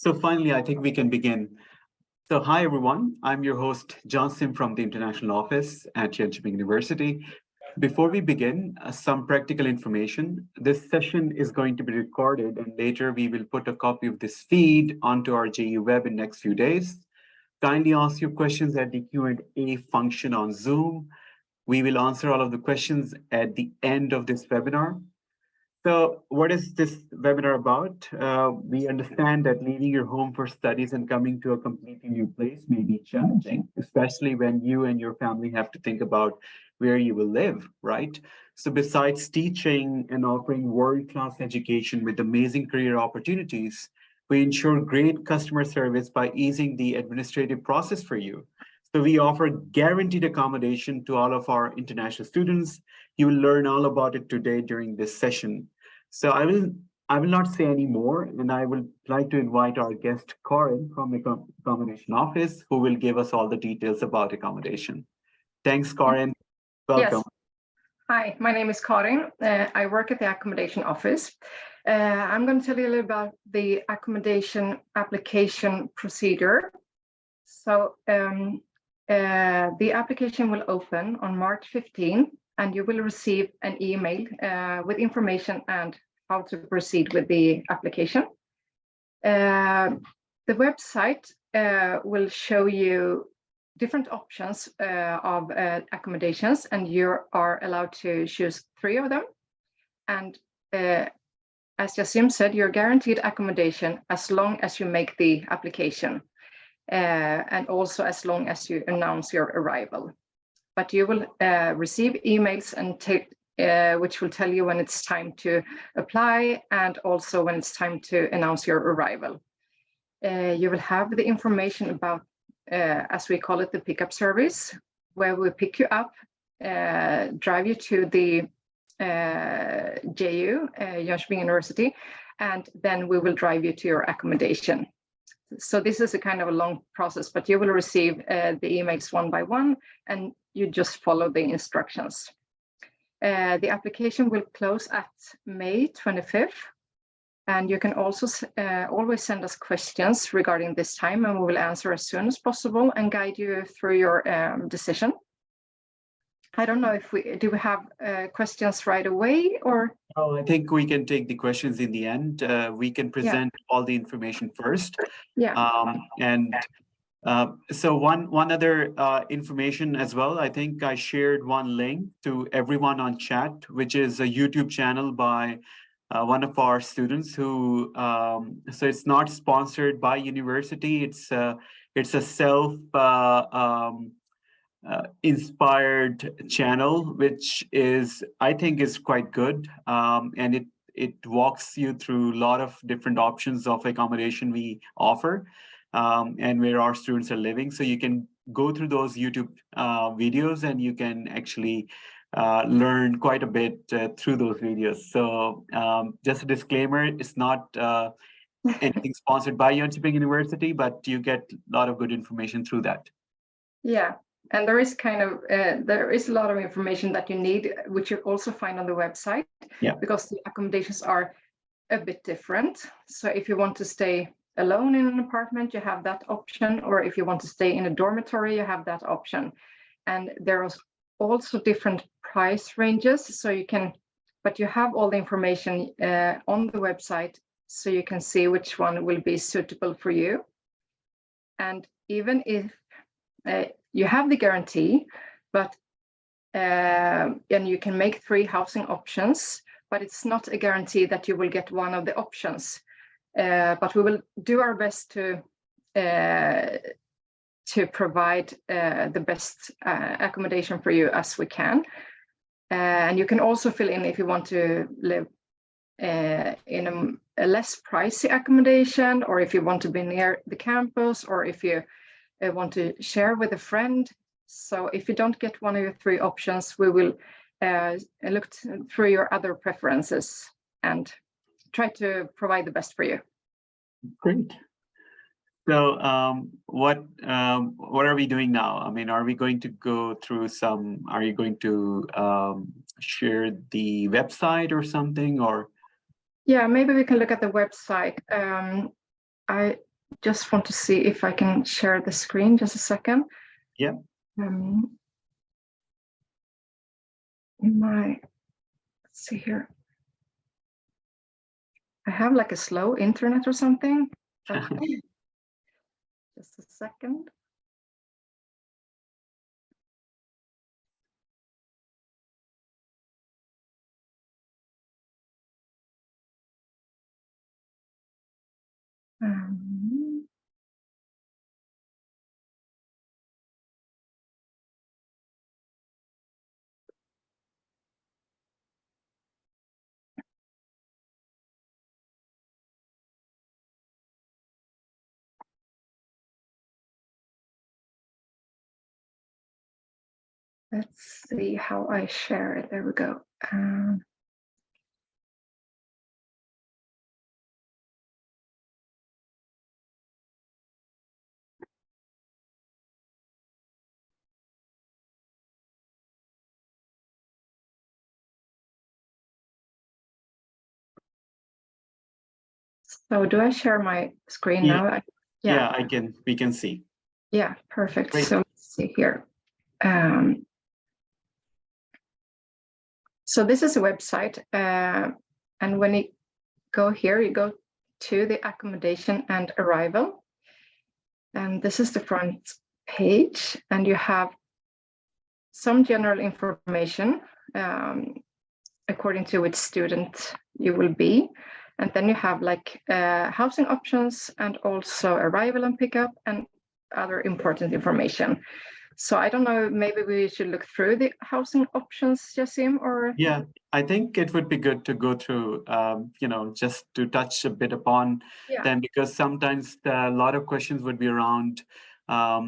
So finally, I think we can begin. So hi, everyone. I'm your host, John Sim from the International Office at Jönköping University. Before we begin, some practical information. This session is going to be recorded, and later we will put a copy of this feed onto our JU web in next few days. Kindly ask your questions at the Q&A function on Zoom. We will answer all of the questions at the end of this webinar. So what is this webinar about? We understand that leaving your home for studies and coming to a completely new place may be challenging, especially when you and your family have to think about where you will live, right? So besides teaching and offering world-class education with amazing career opportunities, we ensure great customer service by easing the administrative process for you. So we offer guaranteed accommodation to all of our international students. You will learn all about it today during this session. So I will not say any more, and I would like to invite our guest, Corin, from the Accommodation Office, who will give us all the details about accommodation. Thanks, Corin. Welcome. Yes. Hi, my name is Karin. I work at the Accommodation Office. I'm going to tell you a little about the accommodation application procedure. So the application will open on March 15, and you will receive an email with information and how to proceed with the application. The website will show you different options of accommodations, and you are allowed to choose 3 of them. And as Yasim said, you're guaranteed accommodation as long as you make the application, and also as long as you announce your arrival. But you will receive emails and which will tell you when it's time to apply and also when it's time to announce your arrival. You will have the information about, as we call it, the pickup service, where we pick you up, drive you to the JU, Jönköping University, and then we will drive you to your accommodation. So this is a kind of a long process, but you will receive the emails one by one, and you just follow the instructions. The application will close at May 25th, and you can also always send us questions regarding this time, and we will answer as soon as possible and guide you through your decision. I don't know if do we have questions right away, or? Oh, I think we can take the questions in the end. We can present all the information first. Yeah. So one other information as well. I think I shared one link to everyone on chat, which is a YouTube channel by one of our students who. So it's not sponsored by university. It's a self inspired channel, which I think is quite good, and it walks you through a lot of different options of accommodation we offer, and where our students are living. So you can go through those YouTube videos, and you can actually learn quite a bit through those videos. So just a disclaimer, it's not anything sponsored by Jönköping University, but you get a lot of good information through that. Yeah. And there is there is a lot of information that you need, which you also find on the website, because the accommodations are a bit different. So if you want to stay alone in an apartment, you have that option, or if you want to stay in a dormitory, you have that option. And there are also different price ranges, so but you have all the information on the website, so you can see which one will be suitable for you. And even if you have the guarantee, but and you can make 3 housing options, but it's not a guarantee that you will get one of the options. But we will do our best to provide the best accommodation for you as we can. And you can also fill in if you want to live in a less pricey accommodation, or if you want to be near the campus, or if you want to share with a friend. So if you don't get one of your 3 options, we will look through your other preferences and try to provide the best for you. Great. So what are we doing now? I mean, are we going to go through are you going to share the website or something, or? Yeah, maybe we can look at the website. just want to see if I can share the screen. Just a second. Yeah. Let's see here. I have like a slow internet or something. Just a second. Let's see how I share it. There we go. So do I share my screen now? Yeah, we can see. Yeah, perfect. Great. So let's see here. So this is a website, and when you go here, you go to the accommodation and arrival. And this is the front page, and you have some general information according to which student you will be. And then you have like housing options and also arrival and pickup and other important information. So I don't know, maybe we should look through the housing options, Yasim, or? Yeah, I think it would be good to go through, just to touch a bit upon them, because sometimes a lot of questions would be around, I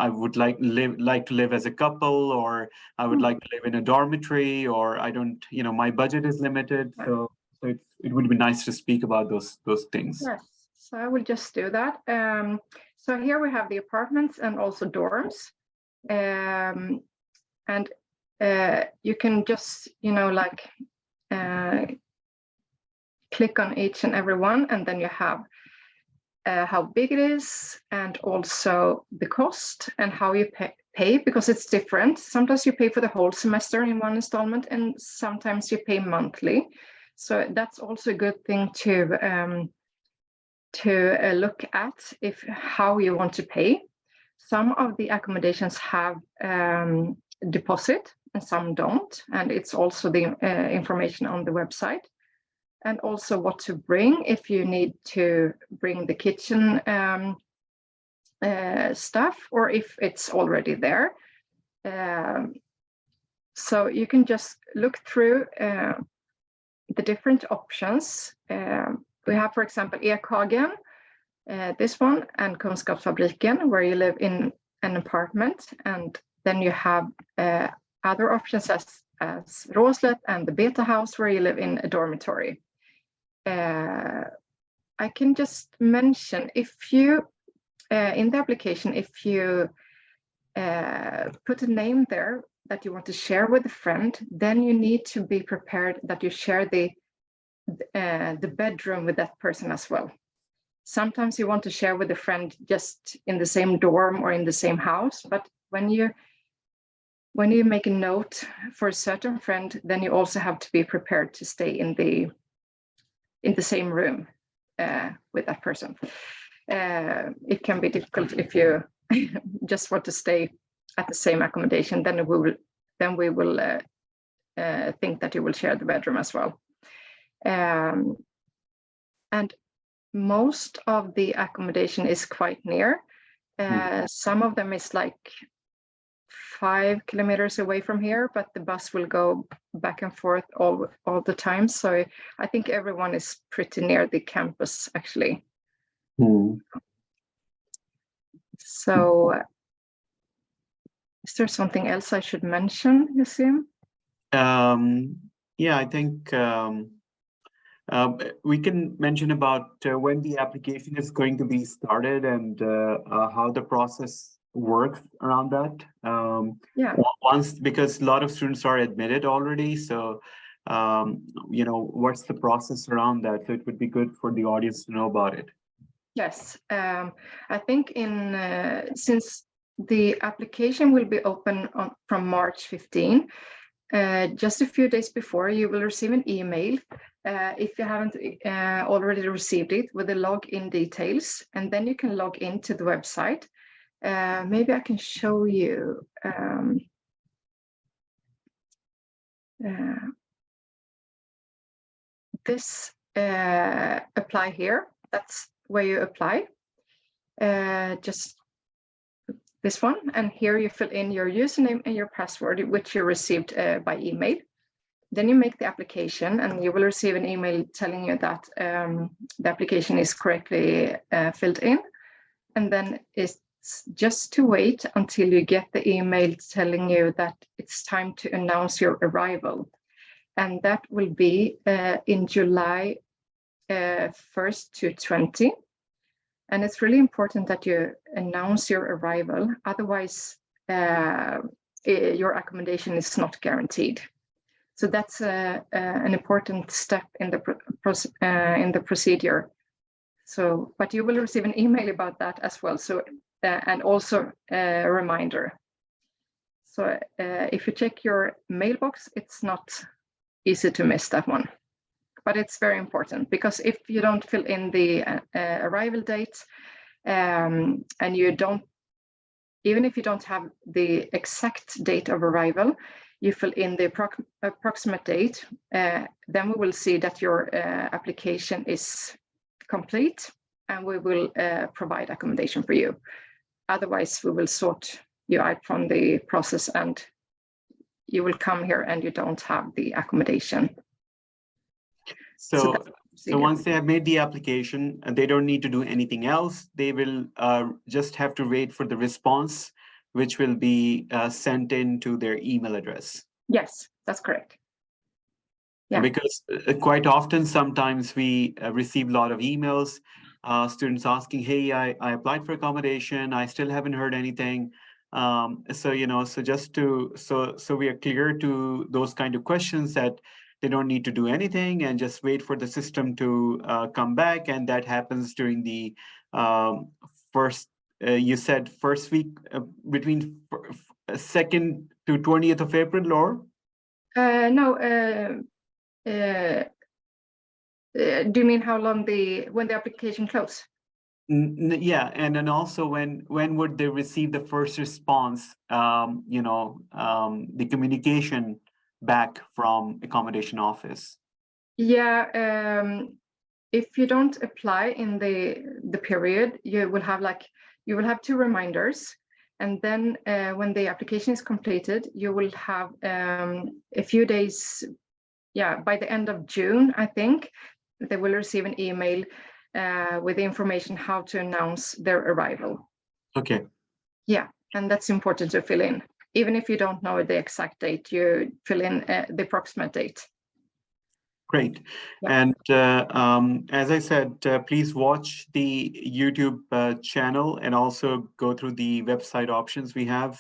would like to live as a couple, or I would like to live in a dormitory, or I don't, my budget is limited. So it would be nice to speak about those things. Yes, so I will just do that. So here we have the apartments and also dorms. And you can just, click on each and every one, and then you have how big it is, and also the cost and how you pay, because it's different. Sometimes you pay for the whole semester in one installment, and sometimes you pay monthly. So that's also a good thing to look at how you want to pay. Some of the accommodations have deposit and some don't, and it's also the information on the website, and also what to bring if you need to bring the kitchen stuff, or if it's already there. So you can just look through the different options. We have, for example, Ekhagen, this one, and Kunskapsfabriken, where you live in an apartment, and then you have other options as Råslet and the Beta House, where you live in a dormitory. I can just mention, if you in the application, if you put a name there that you want to share with a friend, then you need to be prepared that you share the bedroom with that person as well. Sometimes you want to share with a friend just in the same dorm or in the same house, but when you make a note for a certain friend, then you also have to be prepared to stay in the same room with that person. It can be difficult if you just want to stay at the same accommodation. Then we will think that you will share the bedroom as well. And most of the accommodation is quite near. Some of them is like 5 kilometers away from here, but the bus will go back and forth all the time. So I think everyone is pretty near the campus, actually. So is there something else I should mention, Yasim? Yeah, I think we can mention about when the application is going to be started, and how the process works around that. Because a lot of students are admitted already, so what's the process around that? So it would be good for the audience to know about it. Yes, I think since the application will be open from March 15, just a few days before, you will receive an email if you haven't already received it with the login details, and then you can log into the website. Maybe I can show you. This apply here. That's where you apply. Just this one, and here you fill in your username and your password, which you received by email. Then you make the application, and you will receive an email telling you that the application is correctly filled in. And then it's just to wait until you get the email telling you that it's time to announce your arrival. And that will be in July 1st to 20. And it's really important that you announce your arrival. Otherwise, your accommodation is not guaranteed. So that's an important step in the procedure. So, but you will receive an email about that as well. So, and also a reminder. So, if you check your mailbox, it's not easy to miss that one. But it's very important, because if you don't fill in the arrival date, and you don't, even if you don't have the exact date of arrival, you fill in the approximate date, then we will see that your application is complete, and we will provide accommodation for you. Otherwise, we will sort you out from the process, and you will come here and you don't have the accommodation. So once they have made the application, they don't need to do anything else. They will just have to wait for the response, which will be sent in to their email address. Yes, that's correct. Yeah. Because quite often, sometimes we receive a lot of emails, students asking, hey, I applied for accommodation, I still haven't heard anything. So we are clear to those kind of questions, that they don't need to do anything and just wait for the system to come back. And that happens during the you said first week, between 2nd to 20th of April, or? No. Do you mean how long when the application closes? Yeah, and then also when would they receive the first response? The communication back from accommodation office. Yeah, if you don't apply in the period, you will have 2 reminders, and then when the application is completed, you will have a few days. Yeah, by the end of June, I think, they will receive an email with the information how to announce their arrival. Okay. Yeah, and that's important to fill in. Even if you don't know the exact date, you fill in the approximate date. Great. Yeah. And as I said, please watch the YouTube channel, and also go through the website options we have,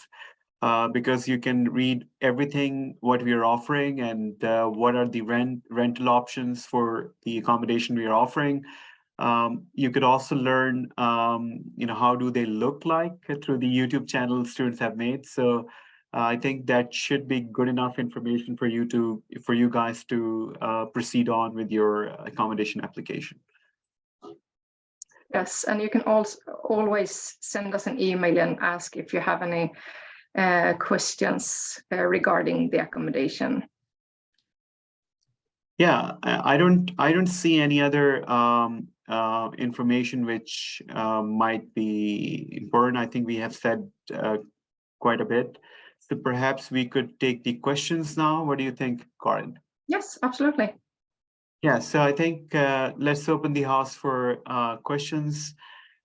because you can read everything what we are offering, and what are the rental options for the accommodation we are offering. You could also learn, how do they look like through the YouTube channel students have made. So I think that should be good enough information for you guys to proceed on with your accommodation application. Yes, and you can also always send us an email and ask if you have any questions regarding the accommodation. Yeah, I don't see any other information which might be important. I think we have said quite a bit. So perhaps we could take the questions now. What do you think, Karin? Yes, absolutely. Yeah, so I think let's open the house for questions.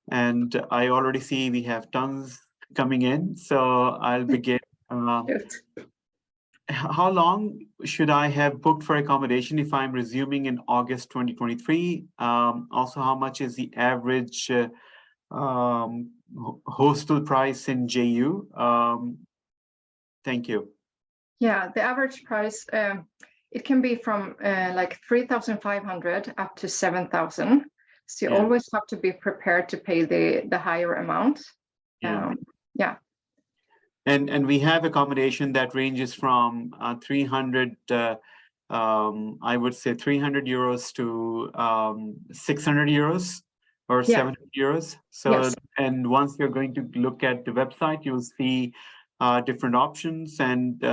And I already see we have tons coming in. So I'll begin. How long should I have booked for accommodation if I'm resuming in August 2023? Also, how much is the average hostel price in JU? Thank you. Yeah, the average price, it can be from like 3,500 up to 7,000. So you Yeah. always have to be prepared to pay the higher amount. Yeah. Yeah. And we have accommodation that ranges from 300, I would say 300 euros to 600 euros or Yeah. 700 euros. So, Yes. and once you're going to look at the website, you'll see different options. And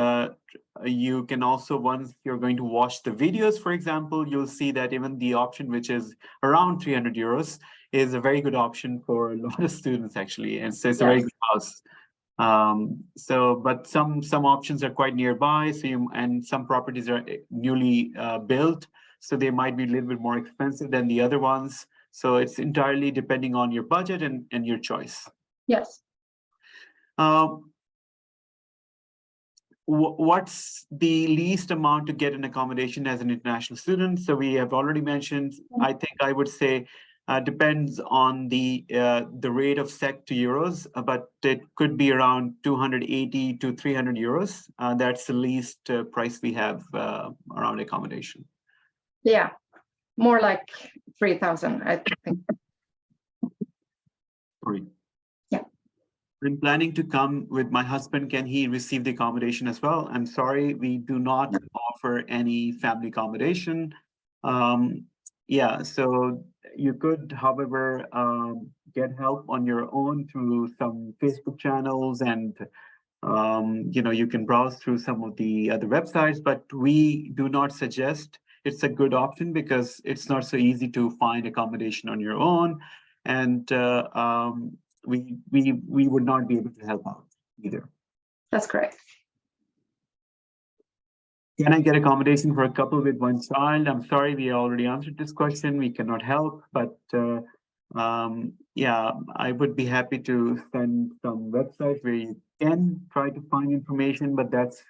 you can also, once you're going to watch the videos, for example, you'll see that even the option, which is around 300 euros, is a very good option for a lot of students, actually. And so it's a very good house. But some options are quite nearby, so and some properties are newly built, so they might be a little bit more expensive than the other ones. So it's entirely depending on your budget and your choice. Yes. What's the least amount to get an accommodation as an international student? So we have already mentioned, I think I would say depends on the rate of SEK to euros, but it could be around 280 to 300 euros. That's the least price we have around accommodation. Yeah, more like 3,000, I think. Great. Yeah. I'm planning to come with my husband. Can he receive the accommodation as well? I'm sorry, we do not offer any family accommodation. Yeah, so you could, however, get help on your own through some Facebook channels, and you can browse through some of the other websites, but we do not suggest it's a good option because it's not so easy to find accommodation on your own, and we would not be able to help out either. That's correct. Can I get accommodation for a couple with one child? I'm sorry, we already answered this question. We cannot help, but yeah, I would be happy to send some websites where you can try to find information, but that's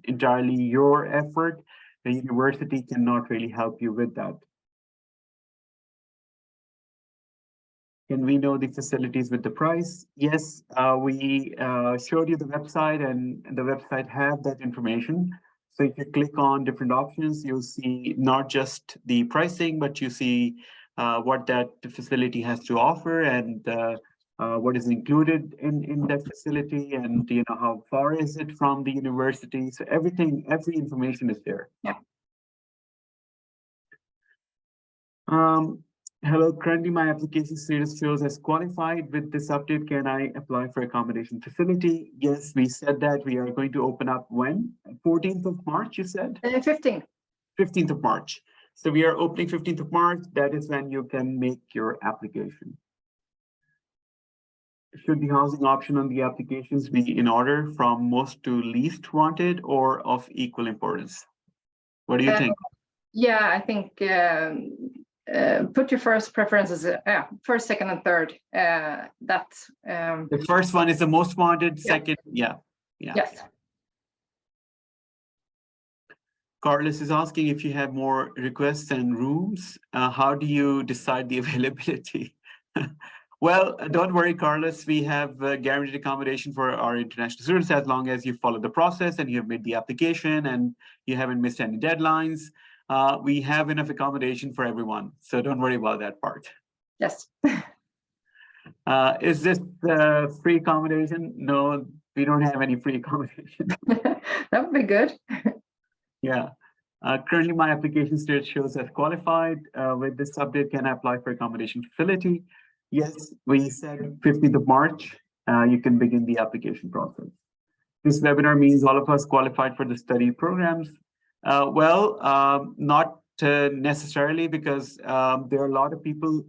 entirely your effort. The university cannot really help you with that. Can we know the facilities with the price? Yes, we showed you the website, and the website have that information. So if you click on different options, you'll see not just the pricing, but you see what that facility has to offer, and what is included in that facility, and how far is it from the university. So every information is there. Yeah. Hello, currently my application status shows as qualified. With this update, can I apply for accommodation facility? Yes, we said that we are going to open up when? 14th of March, you said? 15th. 15th of March. So we are opening 15th of March. That is when you can make your application. Should the housing option on the applications be in order from most to least wanted or of equal importance? What do you think? Yeah, I think put your first preferences, first, second, and third. That's the first one is the most wanted. Second, yeah. Yes. Carlos is asking if you have more requests and rooms. How do you decide the availability? Well, don't worry, Carlos. We have guaranteed accommodation for our international students as long as you follow the process and you have made the application and you haven't missed any deadlines. We have enough accommodation for everyone, so don't worry about that part. Yes. Is this free accommodation? No, we don't have any free accommodation. That would be good. Yeah. Currently, my application state shows as qualified. With this update, can I apply for accommodation facility? Yes, we said 15th of March, you can begin the application process. This webinar means all of us qualified for the study programs. Not necessarily, because there are a lot of people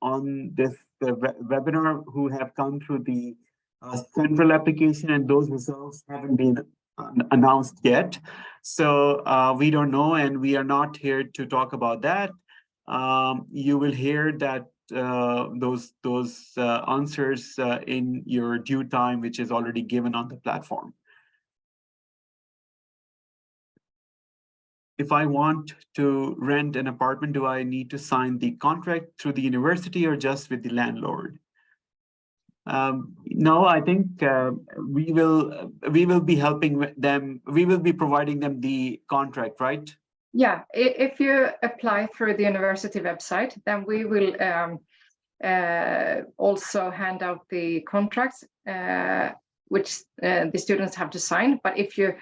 on this webinar who have come through the central application, and those results haven't been announced yet. So we don't know, and we are not here to talk about that. You will hear that those answers in your due time, which is already given on the platform. If I want to rent an apartment, do I need to sign the contract through the university or just with the landlord? No, I think we will be helping them. We will be providing them the contract, right? Yeah, if you apply through the university website, then we will also hand out the contracts which the students have to sign. But if you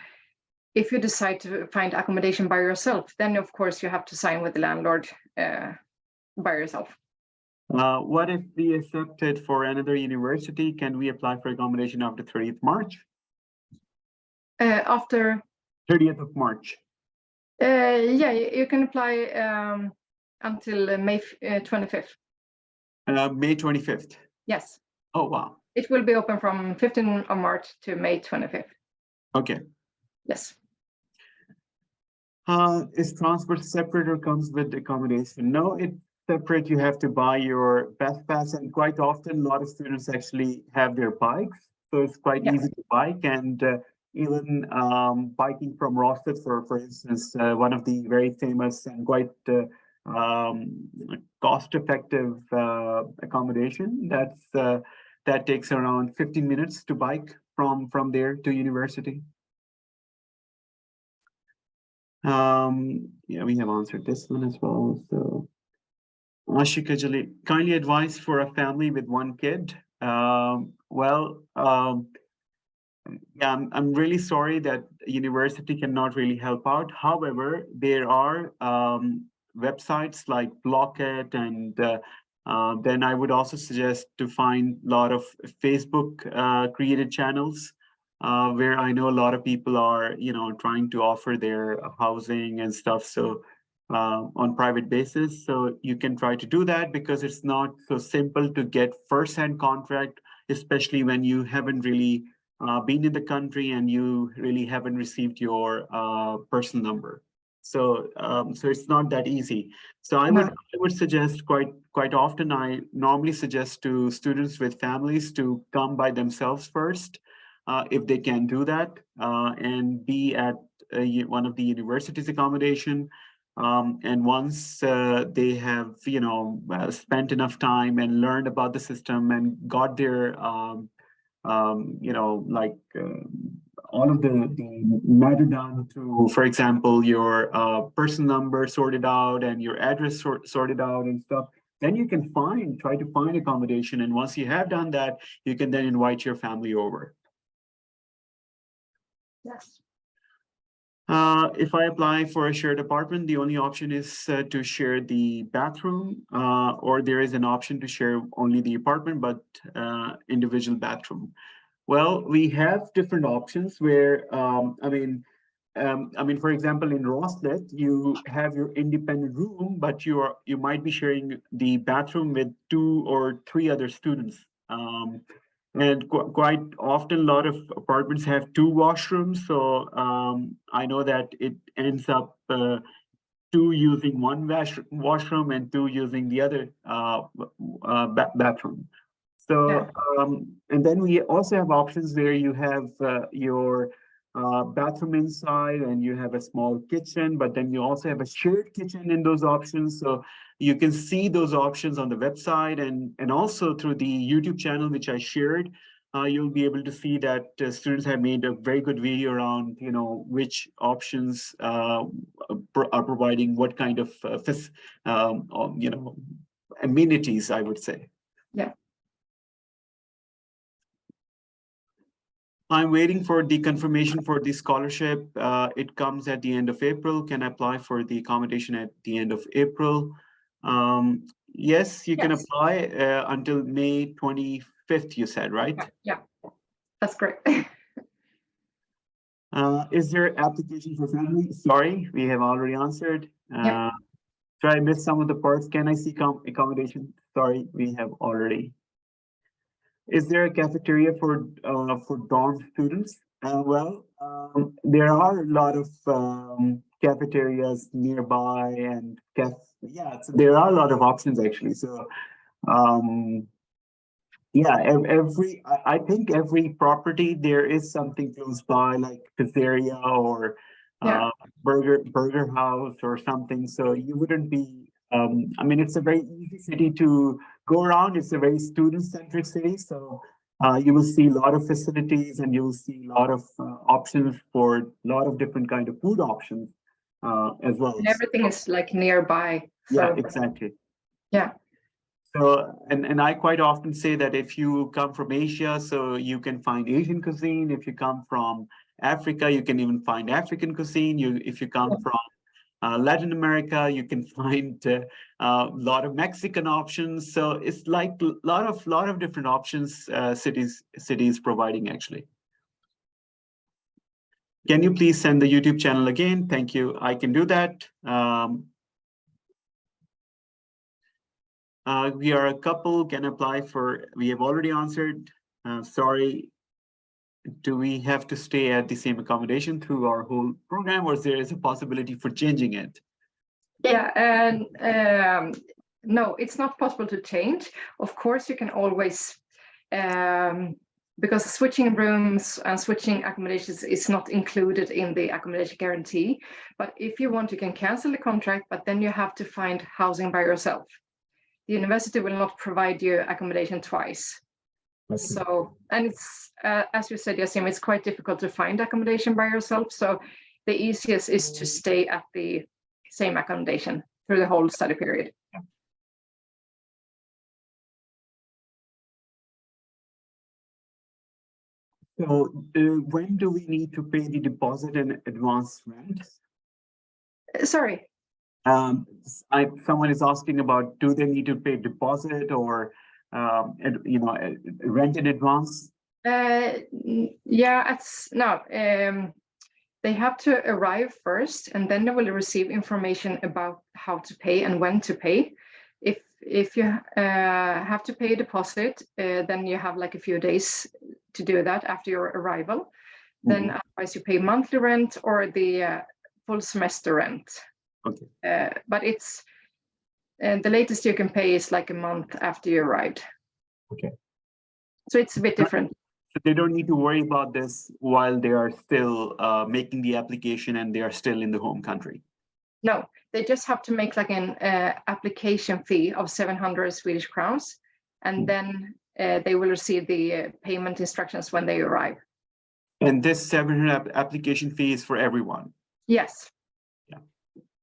decide to find accommodation by yourself, then of course you have to sign with the landlord by yourself. What if we accepted for another university? Can we apply for accommodation after 30th March? After 30th of March. yeah, you can apply until May 25th. May 25th. Yes. Oh, wow. It will be open from 15th of March to May 25th. Okay. Yes. Is transport separate or comes with accommodation? No, it's separate. You have to buy your bus pass, and quite often a lot of students actually have their bikes, so it's quite Yeah. easy to bike. And even biking from Rostov, for instance, one of the very famous and quite cost-effective accommodation. That takes around 15 minutes to bike from there to university. Yeah, we have answered this one as well. So, Ashika Jali, kindly advise for a family with one kid. Yeah, I'm really sorry that university cannot really help out. However, there are websites like Blocket, and then I would also suggest to find a lot of Facebook created channels where I know a lot of people are, trying to offer their housing and stuff. So on private basis, so you can try to do that, because it's not so simple to get first-hand contract, especially when you haven't really been in the country and you really haven't received your personal number. So so it's not that easy. So I would suggest quite often, I normally suggest to students with families to come by themselves first, if they can do that, and be at one of the university's accommodation. And once they have, spent enough time and learned about the system and got their like all of the matter down to, for example, your personal number sorted out and your address sorted out and stuff, then you can try to find accommodation. And once you have done that, you can then invite your family over. Yes. If I apply for a shared apartment, the only option is to share the bathroom, or there is an option to share only the apartment, but individual bathroom. Well, we have different options where, for example, in Roslet, you have your independent room, but you might be sharing the bathroom with 2 or 3 other students. And quite often, a lot of apartments have 2 washrooms. So I know that it ends up 2 using one washroom and 2 using the other bathroom. So, and then we also have options where you have your bathroom inside and you have a small kitchen, but then you also have a shared kitchen in those options. So you can see those options on the website, and also through the YouTube channel, which I shared. You'll be able to see that students have made a very good video around, which options are providing what kind of, amenities, I would say. Yeah. I'm waiting for the confirmation for the scholarship. It comes at the end of April. Can I apply for the accommodation at the end of April? Yes, you can apply until May 25th, you said, right? Yeah, that's correct. Is there application for family? Sorry, we have already answered. So I missed some of the parts. Can I see accommodation? Sorry, we have already. Is there a cafeteria for dorm students? There are a lot of cafeterias nearby, and so there are a lot of options actually. So I think every property there is something close by, like pizzeria or burger house or something. So you wouldn't be. It's a very easy city to go around. It's a very student-centric city, so you will see a lot of facilities and you will see a lot of options for a lot of different kind of food options. as well. And everything is like nearby. So, yeah, exactly. Yeah. So, and I quite often say that if you come from Asia, so you can find Asian cuisine. If you come from Africa, you can even find African cuisine. If you come from Latin America, you can find a lot of Mexican options. So it's like a lot of different options cities providing actually. Can you please send the YouTube channel again? Thank you. I can do that. We are a couple, can apply for, we have already answered. Sorry, do we have to stay at the same accommodation through our whole program, or there is a possibility for changing it? Yeah, and no, it's not possible to change. Of course, you can always, because switching rooms and switching accommodations is not included in the accommodation guarantee. But if you want, you can cancel the contract, but then you have to find housing by yourself. The university will not provide you accommodation twice. Okay. So, and it's, as you said, Yasim, it's quite difficult to find accommodation by yourself. So the easiest is to stay at the same accommodation through the whole study period. So when do we need to pay the deposit and advance rent? Sorry. Someone is asking about, do they need to pay deposit or rent in advance? Yeah, it's no. They have to arrive first, and then they will receive information about how to pay and when to pay. If you have to pay a deposit, then you have like a few days to do that after your arrival. Then otherwise you pay monthly rent or the full semester rent. Okay. But it's the latest you can pay is like a month after you arrived. Okay. So it's a bit different. So they don't need to worry about this while they are still making the application and they are still in the home country. No, they just have to make like an application fee of 700 Swedish crowns, and then they will receive the payment instructions when they arrive. And this 700 application fee is for everyone? Yes. Yeah.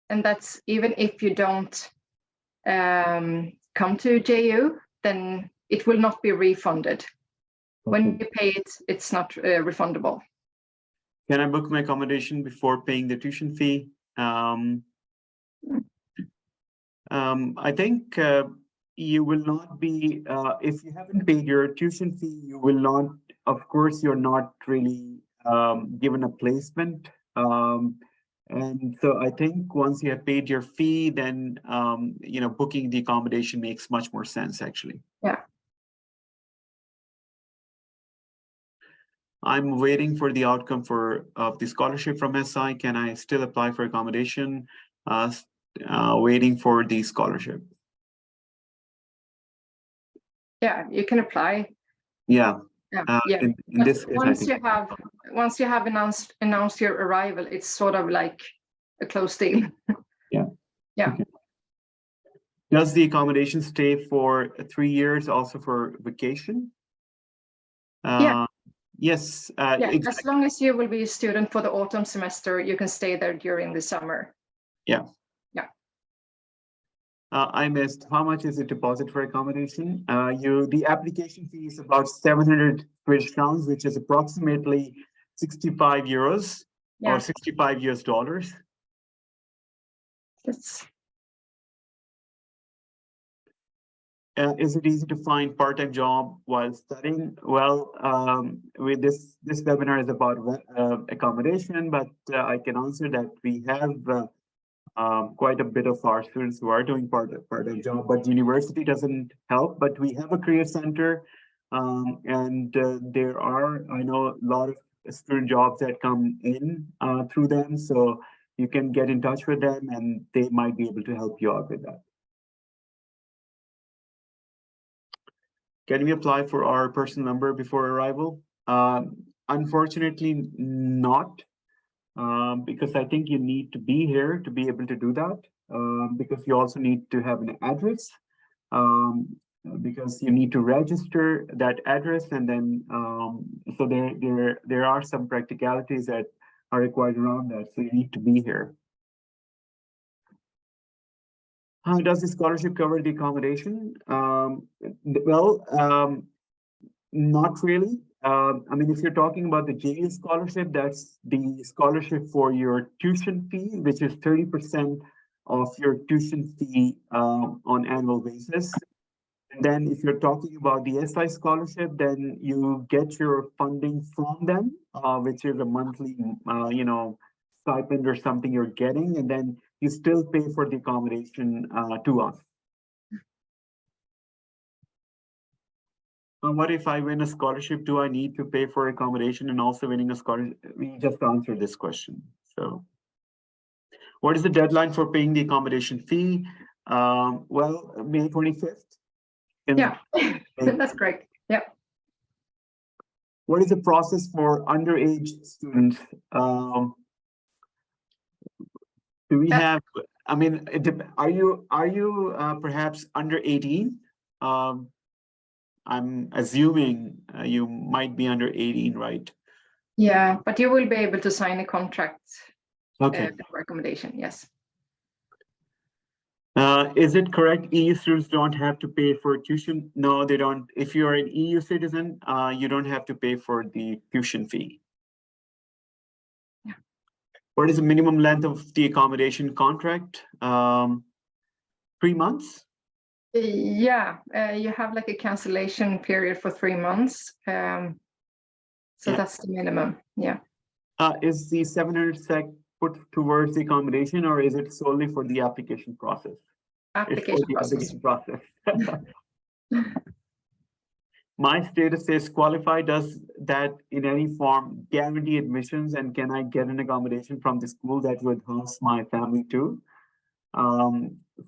And that's even if you don't come to JU, then it will not be refunded. Okay. When you pay it, it's not refundable. Can I book my accommodation before paying the tuition fee? I think you will not be, if you haven't paid your tuition fee, you will not, of course, you're not really given a placement. And so I think once you have paid your fee, then, booking the accommodation makes much more sense, actually. Yeah. I'm waiting for the outcome of the scholarship from SI. Can I still apply for accommodation? Waiting for the scholarship. Yeah, you can apply. Yeah. Yeah. In this case, once you have announced your arrival, it's sort of like a closed deal. Yeah. Yeah. Okay. Does the accommodation stay for 3 years also for vacation? Yeah. Yes. Yeah. Exactly. As long as you will be a student for the autumn semester, you can stay there during the summer. Yeah. Yeah. I missed. How much is the deposit for accommodation? The application fee is about 700 British crowns, which is approximately 65 euros or 65 US dollars. Is it easy to find part-time job while studying? Well, with this webinar is about accommodation, but I can answer that we have quite a bit of our students who are doing part-time job, but the university doesn't help. But we have a career center, and there are, I know, a lot of student jobs that come in through them. So you can get in touch with them, and they might be able to help you out with that. Can we apply for our personal number before arrival? Unfortunately, not. Because I think you need to be here to be able to do that, because you also need to have an address, because you need to register that address, and then so there are some practicalities that are required around that, so you need to be here. How does the scholarship cover the accommodation? Well, not really. I mean, if you're talking about the JU scholarship, that's the scholarship for your tuition fee, which is 30% of your tuition fee on annual basis. And then if you're talking about the SI scholarship, then you get your funding from them, which is a monthly, stipend or something you're getting, and then you still pay for the accommodation to us. What if I win a scholarship? Do I need to pay for accommodation and also winning a scholarship? We just answered this question. So, what is the deadline for paying the accommodation fee? Well, May 25th. Yeah, that's correct. Yeah. What is the process for underage students? Do we have? I mean, are you perhaps under 18? I'm assuming you might be under 18, right? Yeah, but you will be able to sign a contract Okay. for accommodation. Yes. Is it correct EU students don't have to pay for tuition? No, they don't. If you're an EU citizen, you don't have to pay for the tuition fee. Yeah. What is the minimum length of the accommodation contract? 3 months? Yeah, you have like a cancellation period for 3 months. So Yeah. that's the minimum. Yeah. Is the 700 SEK put towards the accommodation, or is it solely for the application process? Application process. Application process. My status is qualified. Does that in any form guarantee admissions, and can I get an accommodation from the school that would host my family too?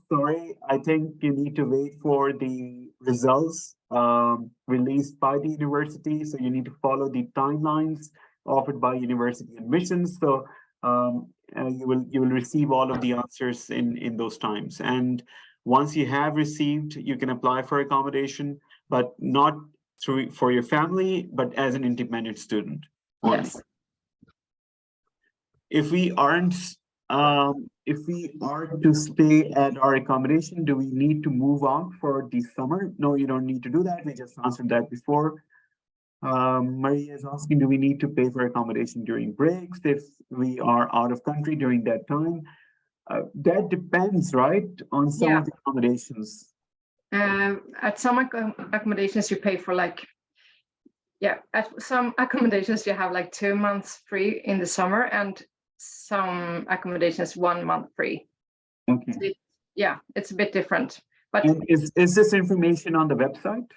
Sorry, I think you need to wait for the results released by the university. So you need to follow the timelines offered by university admissions. So you will receive all of the answers in those times. And once you have received, you can apply for accommodation, but not through for your family, but as an independent student. Only. Yes. If we aren't, if we are to stay at our accommodation, do we need to move out for the summer? No, you don't need to do that. We just answered that before. Maria is asking, do we need to pay for accommodation during breaks if we are out of country during that time? That depends, right, on some of the accommodations. At some accommodations you pay for like, at some accommodations you have like 2 months free in the summer, and some accommodations 1 month free. Okay. So it's a bit different. But and is this information on the website?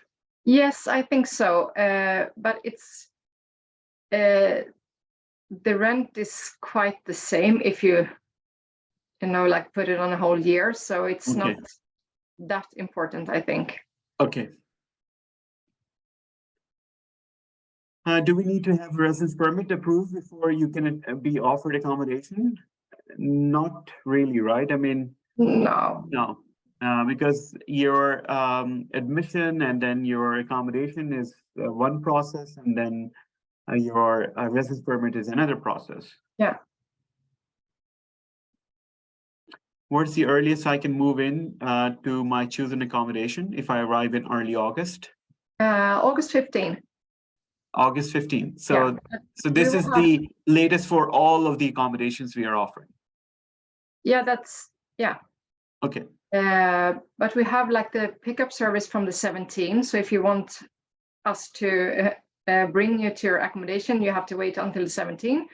Yes, I think so. But it's the rent is quite the same if you like put it on a whole year. So it's not that important, I think. Okay. Do we need to have a residence permit approved before you can be offered accommodation? Not really, right? I mean, no, because your admission and then your accommodation is one process, and then your residence permit is another process. Yeah. What's the earliest I can move in to my chosen accommodation if I arrive in early August? August 15. August 15. So this is the latest for all of the accommodations we are offering. Yeah, Okay. But we have like the pickup service from the 17th. So if you want us to bring you to your accommodation, you have to wait until the 17th.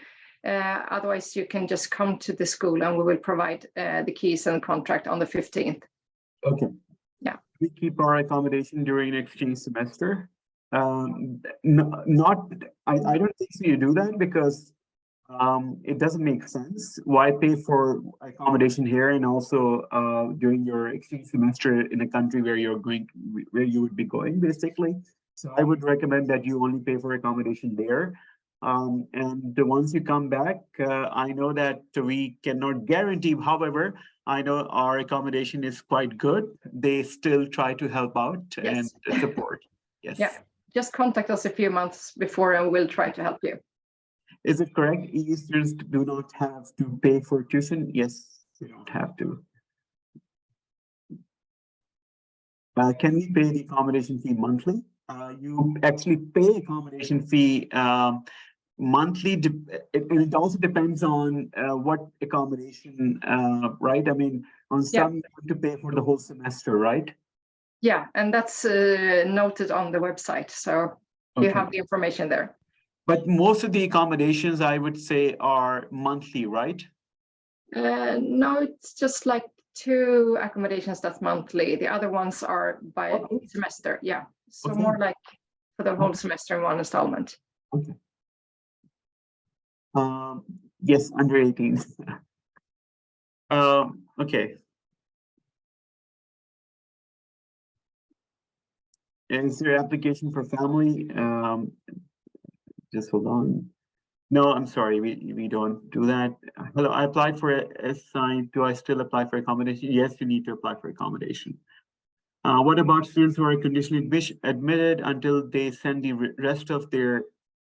Otherwise, you can just come to the school and we will provide the keys and contract on the 15th. Okay. Yeah. We keep our accommodation during an exchange semester. I don't think so you do that because it doesn't make sense. Why pay for accommodation here and also during your exchange semester in a country where you would be going, basically. So I would recommend that you only pay for accommodation there. And once you come back, I know that we cannot guarantee, however, I know our accommodation is quite good. They still try to help out and support. Yes. Yeah. Just contact us a few months before and we'll try to help you. Is it correct? EU students do not have to pay for tuition? Yes, they don't have to. Can we pay the accommodation fee monthly? You actually pay accommodation fee monthly. It also depends on what accommodation, right? I mean, on some you have to pay for the whole semester, right? Yeah, and that's noted on the website, so you have the information there. But most of the accommodations, I would say, are monthly, right? No, it's just like 2 accommodations that's monthly. The other ones are by semester. Yeah, so more like for the whole semester in one installment. Okay. Yes, under 18. Okay. Is there application for family? Just hold on. No, I'm sorry, we don't do that. Hello, I applied for a SI. Do I still apply for accommodation? Yes, you need to apply for accommodation. What about students who are conditionally admitted until they send the rest of their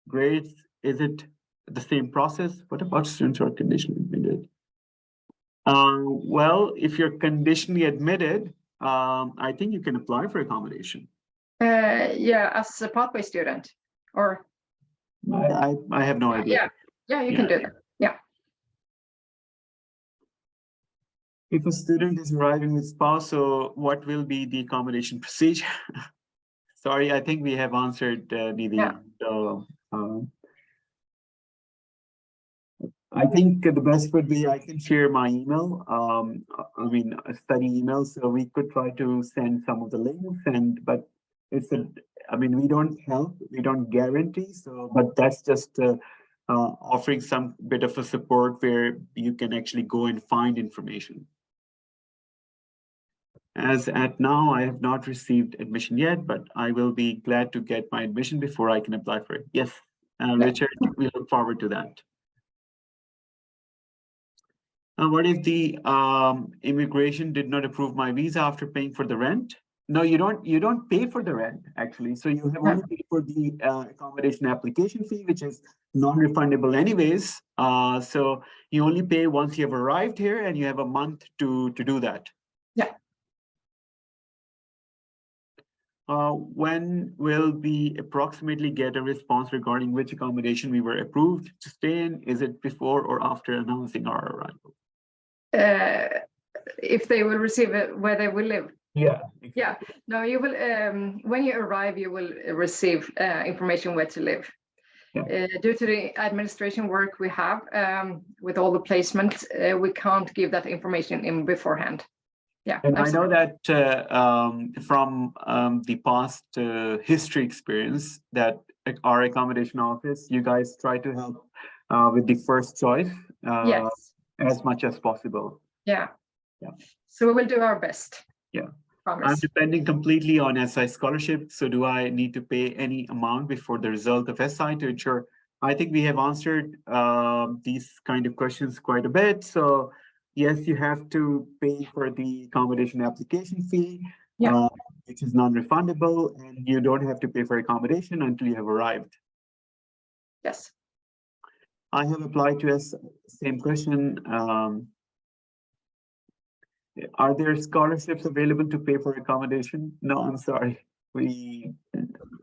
grades? Is it the same process? What about students who are conditionally admitted? Well, if you're conditionally admitted, I think you can apply for accommodation. Yeah, as a pathway student, or I have no idea. Yeah, you can do that. Yeah. If a student is arriving with spouse, so what will be the accommodation procedure? Sorry, I think we have answered Nidhi. I think the best would be I can share my email. I mean, a study email, so we could try to send some of the links. But it's I mean, we don't help, we don't guarantee. So, but that's just offering some bit of a support where you can actually go and find information. As at now, I have not received admission yet, but I will be glad to get my admission before I can apply for it. Yes, Richard, we look forward to that. What if the immigration did not approve my visa after paying for the rent? No, you don't pay for the rent, actually. So you have only paid for the accommodation application fee, which is non-refundable anyways. So you only pay once you have arrived here, and you have a month to do that. Yeah. When will we approximately get a response regarding which accommodation we were approved to stay in? Is it before or after announcing our arrival? If they will receive it, where they will live. Yeah. Exactly. Yeah. No, you will. When you arrive, you will receive information where to live. Yeah. Due to the administration work we have with all the placements, we can't give that information in beforehand. Yeah, and I know that from the past history experience that our accommodation office, you guys try to help with the first choice yes, as much as possible. Yeah. So we will do our best. Yeah. Promise. I'm depending completely on SI scholarship. So do I need to pay any amount before the result of SI to ensure? I think we have answered these kind of questions quite a bit. So yes, you have to pay for the accommodation application fee, which is non-refundable, and you don't have to pay for accommodation until you have arrived. Yes. I have applied to same question. Are there scholarships available to pay for accommodation? No, I'm sorry. We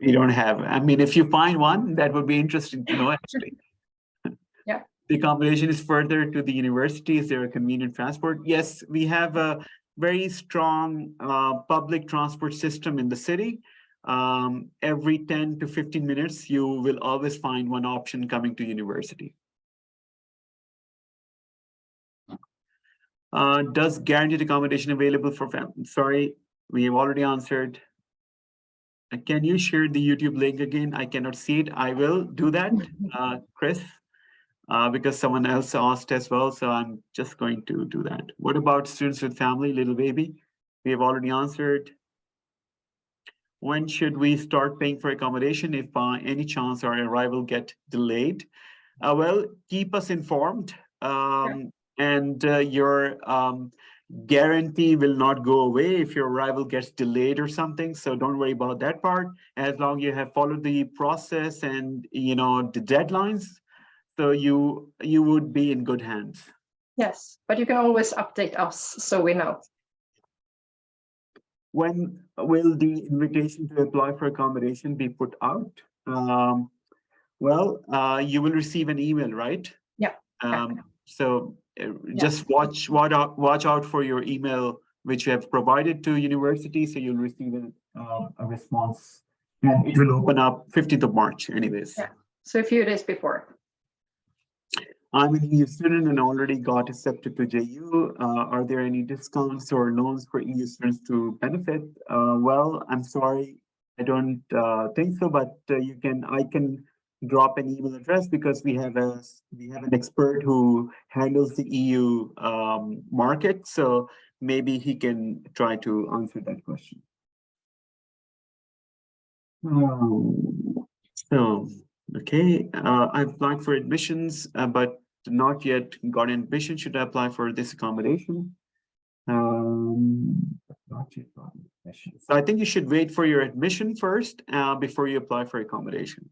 don't have. I mean, if you find one, that would be interesting to know, actually. Yeah. The accommodation is further to the university. Is there a convenient transport? Yes, we have a very strong public transport system in the city. Every 10 to 15 minutes, you will always find one option coming to university. Does guaranteed accommodation available for family? Sorry, we have already answered. Can you share the YouTube link again? I cannot see it. I will do that, Chris, because someone else asked as well. So I'm just going to do that. What about students with family, little baby? We have already answered. When should we start paying for accommodation if by any chance our arrival get delayed? Well, keep us informed. And your guarantee will not go away if your arrival gets delayed or something. So don't worry about that part. As long as you have followed the process and the deadlines, so you would be in good hands. Yes, but you can always update us so we know. When will the invitation to apply for accommodation be put out? Well, you will receive an email, right? Yeah. So just watch out for your email, which you have provided to university. So you'll receive a response, and it will open up 15th of March anyways. Yeah. So a few days before. I'm an EU student and already got accepted to JU. Are there any discounts or loans for EU students to benefit? Well, I'm sorry, I don't think so, but I can drop an email address because we have an expert who handles the EU market, so maybe he can try to answer that question. So okay, I've applied for admissions, but not yet got an admission. Should I apply for this accommodation? Not yet got an admission. So I think you should wait for your admission first before you apply for accommodation.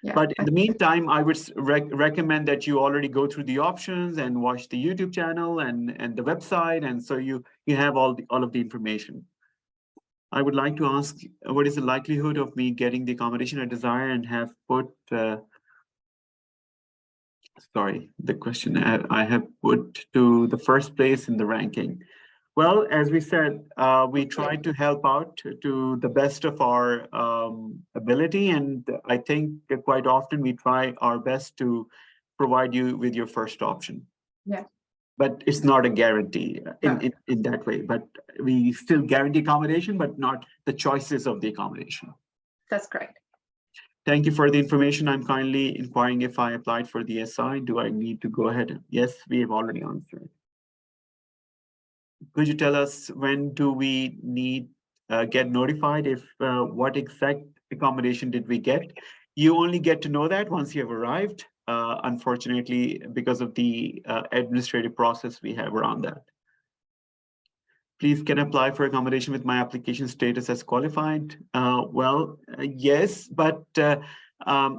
Yeah, but in the meantime, I would recommend that you already go through the options and watch the YouTube channel and the website, and so you have all of the information. I would like to ask, what is the likelihood of me getting the accommodation I desire and have put, sorry, the question I have put to the first place in the ranking. Well, as we said, we try to help out to the best of our ability. And I think quite often we try our best to provide you with your first option. Yeah. But it's not a guarantee in that way. But we still guarantee accommodation, but not the choices of the accommodation. That's correct. Thank you for the information. I'm kindly inquiring if I applied for the SI. Do I need to go ahead? Yes, we have already answered. Could you tell us when do we need get notified if what exact accommodation did we get? You only get to know that once you have arrived. Unfortunately, because of the administrative process we have around that. Please can I apply for accommodation with my application status as qualified? Yes, but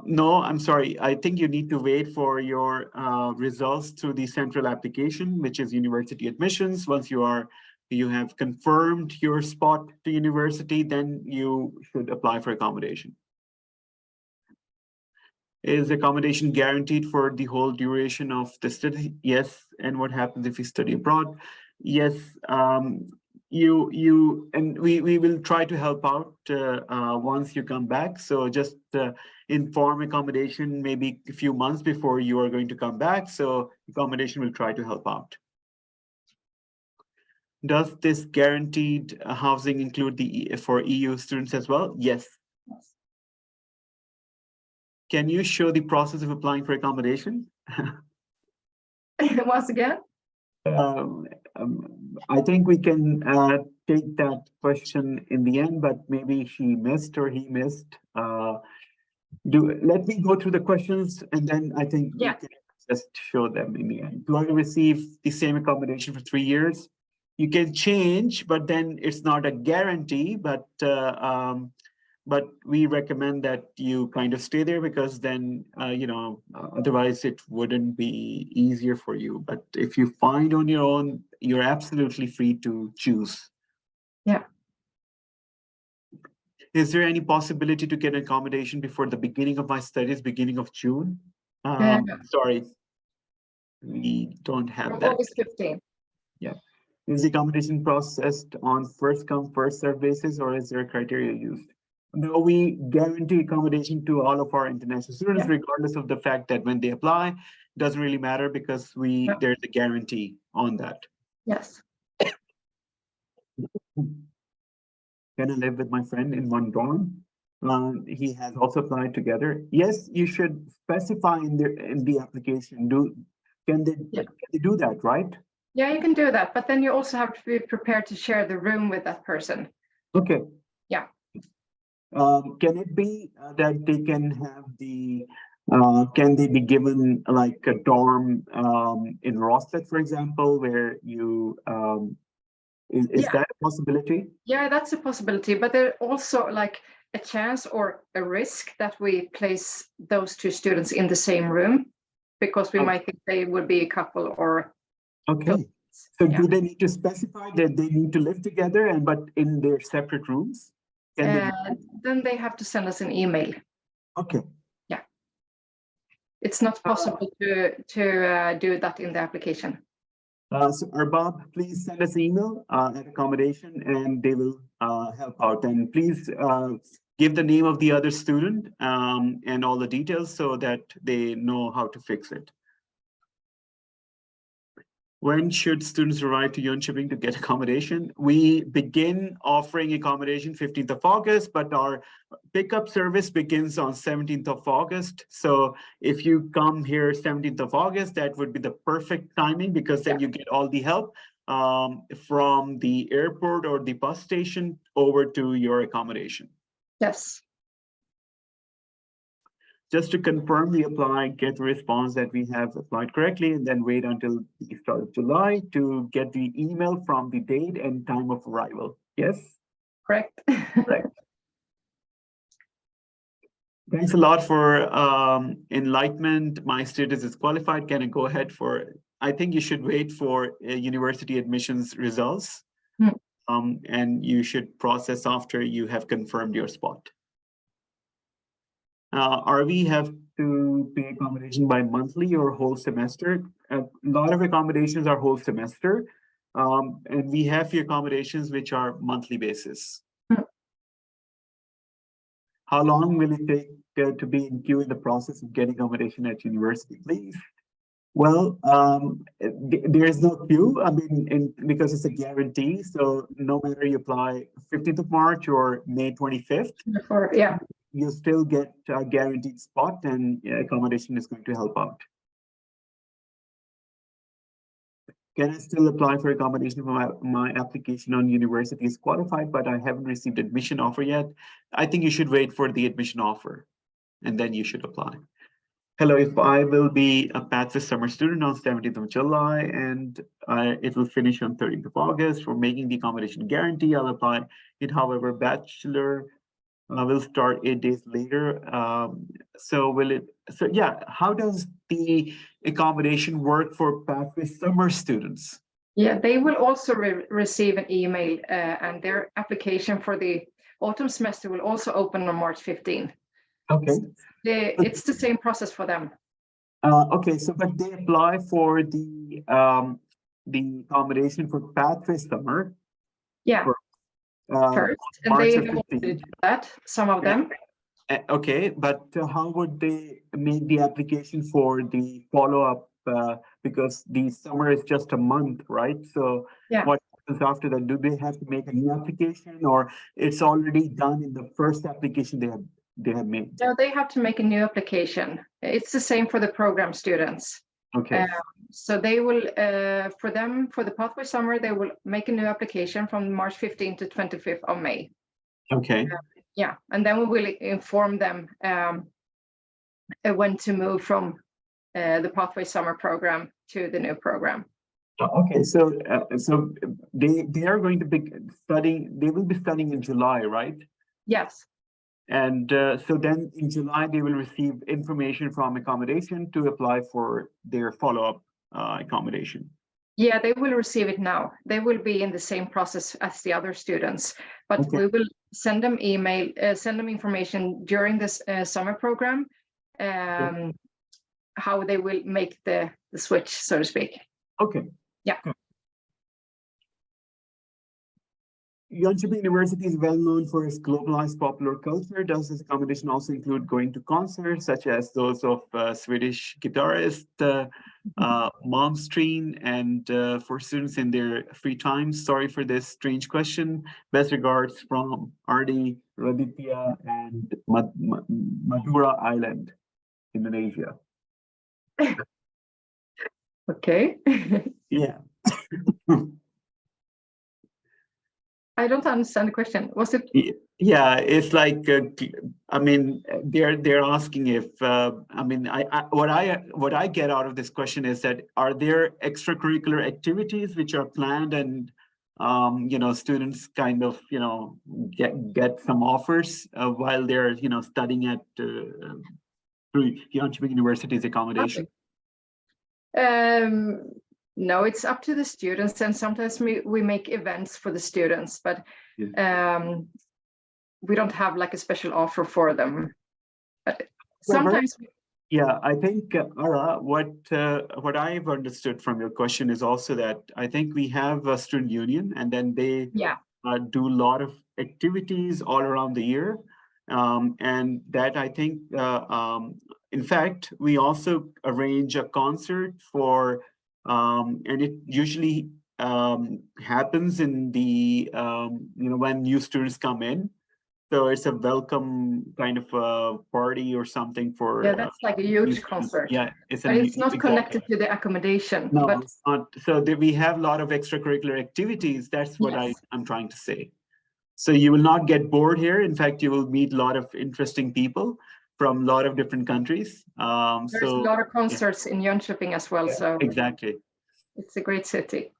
no, I'm sorry. I think you need to wait for your results through the central application, which is university admissions. Once you have confirmed your spot to university, then you should apply for accommodation. Is accommodation guaranteed for the whole duration of the study? Yes. And what happens if you study abroad? Yes. We will try to help out once you come back. So just inform accommodation maybe a few months before you are going to come back. So accommodation will try to help out. Does this guaranteed housing include for EU students as well? Yes. Can you show the process of applying for accommodation? Once again? I think we can take that question in the end, but maybe she missed or he missed. Let me go through the questions and then I think we can just show them in the end. Do I receive the same accommodation for 3 years? You can change, but then it's not a guarantee, but we recommend that you kind of stay there because then, otherwise it wouldn't be easier for you. But if you find on your own, you're absolutely free to choose. Yeah. Is there any possibility to get accommodation before the beginning of my studies, beginning of June? Sorry, we don't have that. August 15th. Yeah. Is the accommodation processed on first come, first served basis, or is there a criteria used? No, we guarantee accommodation to all of our international students, regardless of the fact that when they apply, doesn't really matter because there's a guarantee on that. Yes. Can I live with my friend in one dorm? He has also applied together. Yes, you should specify in the application. Can they do that, right? Yeah, you can do that, but then you also have to be prepared to share the room with that person. Okay. Yeah. Can it be that they can have can they be given like a dorm in Rostet, for example, where you, is that a possibility? Yeah, that's a possibility, but there's also like a chance or a risk that we place those two students in the same room because we might think they would be a couple or. Okay. So do they need to specify that they need to live together but in their separate rooms? Then they have to send us an email. Okay. Yeah. It's not possible to do that in the application. So Arbab, please send us an email at Accommodation and they will help out. And please give the name of the other student and all the details so that they know how to fix it. When should students arrive to Jönköping to get accommodation? We begin offering accommodation 15th of August, but our pickup service begins on 17th of August. So if you come here 17th of August, that would be the perfect timing because then you get all the help from the airport or the bus station over to your accommodation. Yes. Just to confirm, we apply, get a response that we have applied correctly, and then wait until the start of July to get the email from the date and time of arrival. Yes? Correct. Correct. Thanks a lot for enlightenment. My status is qualified. Can I go ahead for, I think you should wait for university admissions results. And you should process after you have confirmed your spot. RV have to pay accommodation by monthly or whole semester. A lot of accommodations are whole semester, and we have few accommodations which are monthly basis. How long will it take to be in queue in the process of getting accommodation at university, please? Well, there is no queue. I mean, because it's a guarantee. So no matter you apply 15th of March or May 25th. Yeah. You still get a guaranteed spot and accommodation is going to help out. Can I still apply for accommodation for my application on university is qualified, but I haven't received admission offer yet? I think you should wait for the admission offer and then you should apply. Hello, if I will be a pathway summer student on 17th of July and it will finish on 30th of August for making the accommodation guarantee, I'll apply it. However, bachelor will start 8 days later. So yeah, how does the accommodation work for pathway summer students? Yeah, they will also receive an email and their application for the autumn semester will also open on March 15. Okay. It's the same process for them. Okay, so but they apply for the accommodation for pathway summer. Yeah. First, and March they of have also 15. did that, some of them. Okay, but how would they make the application for the follow-up? Because the summer is just a month, right? So Yeah. what happens after that? Do they have to make a new application, or it's already done in the first application they have made? No, they have to make a new application. It's the same for the program students. Okay. So they will, for the pathway summer, they will make a new application from March 15th to 25th of May. Okay. Yeah, and then we will inform them when to move from the pathway summer program to the new program. Okay, so they are going to be studying. They will be studying in July, right? Yes. And so then in July, they will receive information from accommodation to apply for their follow-up accommodation. Yeah, they will receive it now. They will be in the same process as the other students, but Okay. we will send them email, send them information during this summer program, how they will make the switch, so to speak. Okay. Yeah. Okay. Jönköping University is well known for its globalized popular culture. Does this accommodation also include going to concerts, such as those of Swedish guitarist Malmsteen, and for students in their free time? Sorry for this strange question. Best regards from Ardi, Raditya, and Madura Island, Indonesia. Okay. Yeah. I don't understand the question. Was it? Yeah, it's like I mean, they're asking if I mean, what I get out of this question is that are there extracurricular activities which are planned and you know, students kind of, you know, get some offers while they're, you know, studying at through Jönköping University's accommodation? No, it's up to the students, and sometimes we make events for the students, but we don't have like a special offer for them. But sometimes. Yeah, I think, Ara, what I've understood from your question is also that I think we have a student union, and then they do a lot of activities all around the year. And that I think, in fact, we also arrange a concert for, and it usually happens in the, when new students come in. So it's a welcome kind of a party or something for. Yeah, that's like a huge concert. Yeah, it's not connected to the accommodation. No, but it's not. So we have a lot of extracurricular activities. That's what I'm trying to say. So you will not get bored here. In fact, you will meet a lot of interesting people from a lot of different countries. There's a lot of concerts in Jönköping as well. So exactly, it's a great city.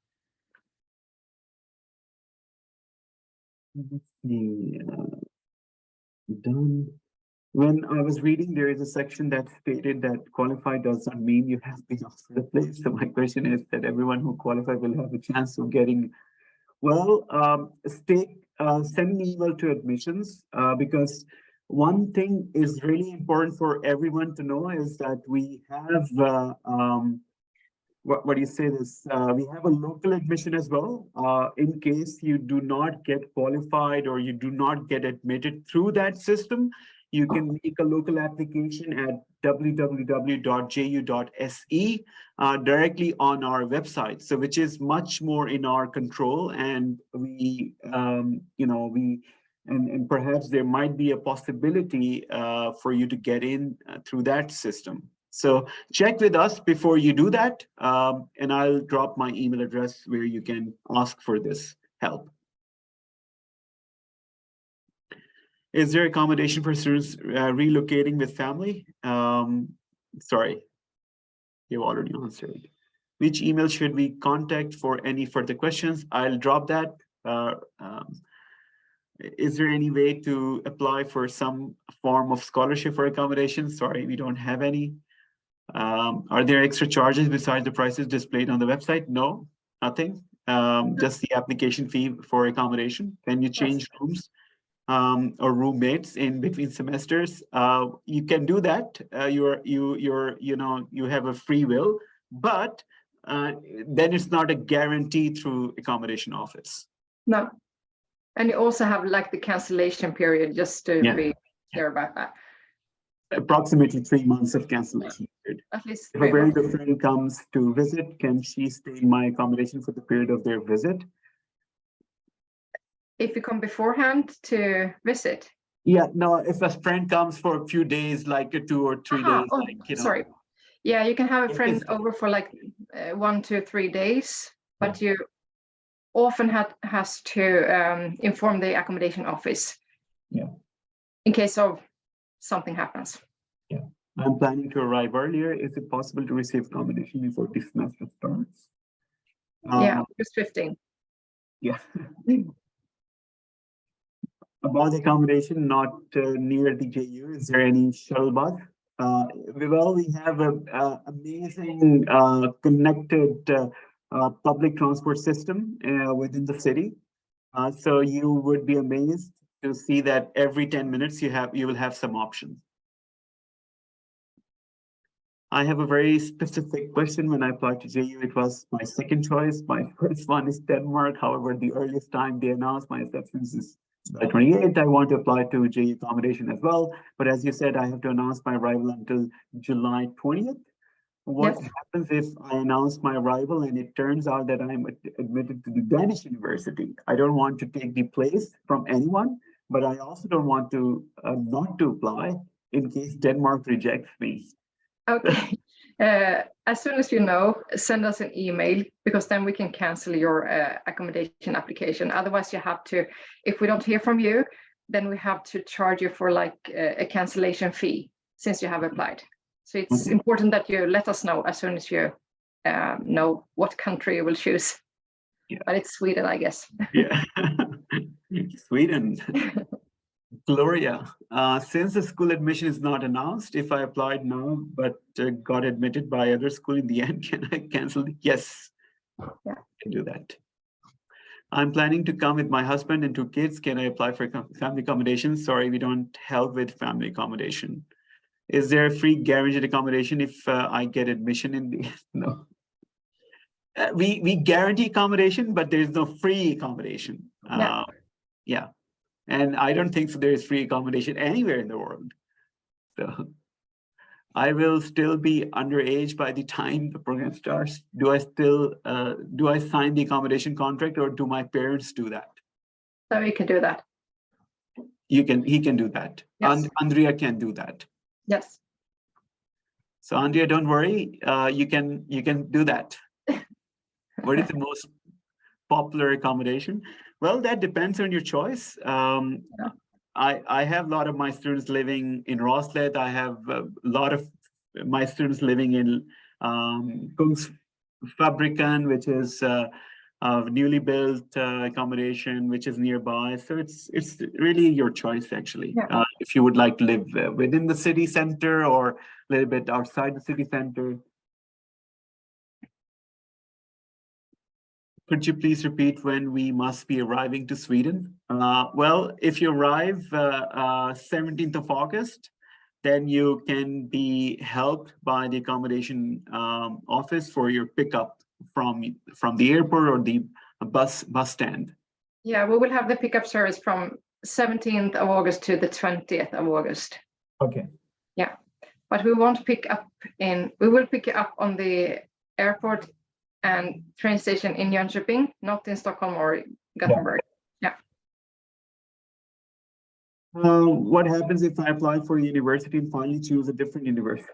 Let's see. Done. When I was reading, there is a section that stated that qualified does not mean you have been offered a place. So my question is that everyone who qualifies will have a chance of getting. Well, send an email to admissions because one thing is really important for everyone to know is that we have what do you say this? We have a local admission as well. In case you do not get qualified or you do not get admitted through that system, you can make a local application at www.ju.se directly on our website. So which is much more in our control, and we, and perhaps there might be a possibility for you to get in through that system. So check with us before you do that, and I'll drop my email address where you can ask for this help. Is there accommodation for students relocating with family? Sorry, you already answered. Which email should we contact for any further questions? I'll drop that. Is there any way to apply for some form of scholarship for accommodation? Sorry, we don't have any. Are there extra charges besides the prices displayed on the website? No, nothing. Just the application fee for accommodation. Can you change rooms or roommates in between semesters? You can do that. You have a free will, but then it's not a guarantee through accommodation office. No, and you also have like the cancellation period, just to be clear about that. Approximately 3 months of cancellation period. At least if a very good friend comes to visit, can she stay in my accommodation for the period of their visit? If you come beforehand to visit? Yeah, no, if a friend comes for a few days, like 2 or 3 days. Sorry. Yeah, you can have a friend over for like 1 to 3 days, but you often has to inform the accommodation office. Yeah. In case of something happens. Yeah. I'm planning to arrive earlier. Is it possible to receive accommodation before this semester starts? Yeah, just 15. Yeah. About the accommodation, not near the JU, is there any shuttle bus? Well, we have an amazing connected public transport system within the city. So you would be amazed to see that every 10 minutes you will have some options. I have a very specific question. When I applied to JU, it was my second choice. My first one is Denmark. However, the earliest time they announced my acceptance is July 28th. I want to apply to JU accommodation as well. But as you said, I have to announce my arrival until July 20th. What happens if I announce my arrival and it turns out that I'm admitted to the Danish university? I don't want to take the place from anyone, but I also don't want to not to apply in case Denmark rejects me. Okay. As soon as you know, send us an email, because then we can cancel your accommodation application. Otherwise, you have to, if we don't hear from you, then we have to charge you for like a cancellation fee since you have applied. So it's important that you let us know as soon as you know what country you will choose. Yeah. But it's Sweden, I guess. Yeah, Sweden. Gloria, since the school admission is not announced, if I applied now but got admitted by other school in the end, can I cancel? Yes, Yeah. Can do that. I'm planning to come with my husband and 2 kids. Can I apply for family accommodation? Sorry, we don't help with family accommodation. Is there a free guaranteed accommodation if I get admission in the no? We guarantee accommodation, but there's no free accommodation. Yeah, and I don't think so there is free accommodation anywhere in the world. So I will still be underage by the time the program starts. Do I sign the accommodation contract, or do my parents do that? So we can do that. He can do that. Yes. Andrea can do that. Yes. So Andrea, don't worry. You can do that. What is the most popular accommodation? Well, that depends on your choice. I have a lot of my students living in Roslet. I have a lot of my students living in Kungsfabriken, which is newly built accommodation, which is nearby. So it's really your choice, actually. Yeah. If you would like to live within the city center or a little bit outside the city center. Could you please repeat when we must be arriving to Sweden? Well, if you arrive 17th of August, then you can be helped by the accommodation office for your pickup from the airport or the bus stand. Yeah, we will have the pickup service from 17th of August to the 20th of August. Okay. Yeah, but we won't pick up we will pick you up on the airport and train station in Jönköping, not in Stockholm or Gothenburg. Yeah. What happens if I apply for a university and finally choose a different university?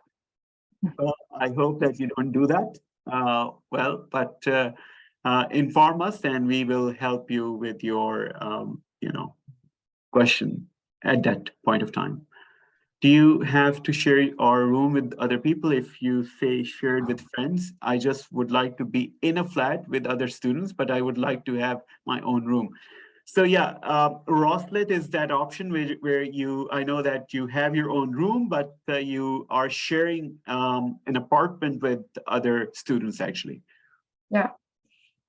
Well, I hope that you don't do that. But inform us and we will help you with your, question at that point of time. Do you have to share our room with other people? If you say shared with friends, I just would like to be in a flat with other students, but I would like to have my own room. So yeah, Roslet is that option where I know that you have your own room, but you are sharing an apartment with other students, actually. Yeah.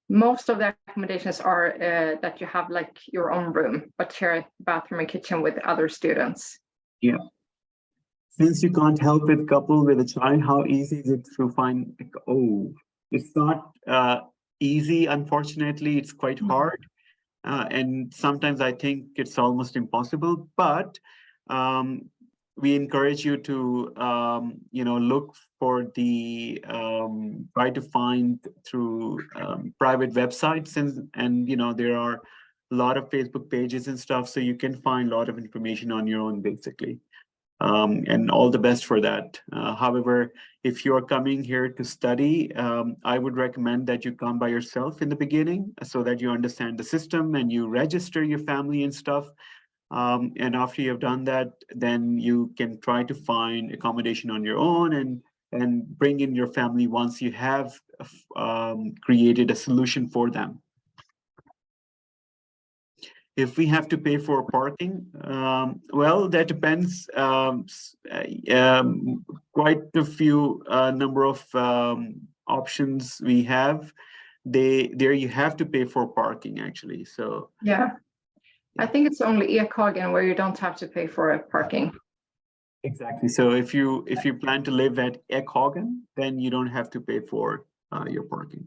Most of the accommodations are that you have like your own room, but share a bathroom and kitchen with other students. Yeah. Since you can't help with couple with a child, how easy is it to find? It's not easy. Unfortunately, it's quite hard, and sometimes I think it's almost impossible. But we encourage you to look for the try to find through private websites and there are a lot of Facebook pages and stuff, so you can find a lot of information on your own, basically. And all the best for that. However, if you're coming here to study, I would recommend that you come by yourself in the beginning so that you understand the system and you register your family and stuff. And after you've done that, then you can try to find accommodation on your own and bring in your family once you have created a solution for them. If we have to pay for parking, well, that depends. Quite a few number of options we have. There you have to pay for parking, actually. So yeah, I think it's only Ekhagen where you don't have to pay for parking. Exactly. So if you plan to live at Ekhagen, then you don't have to pay for your parking.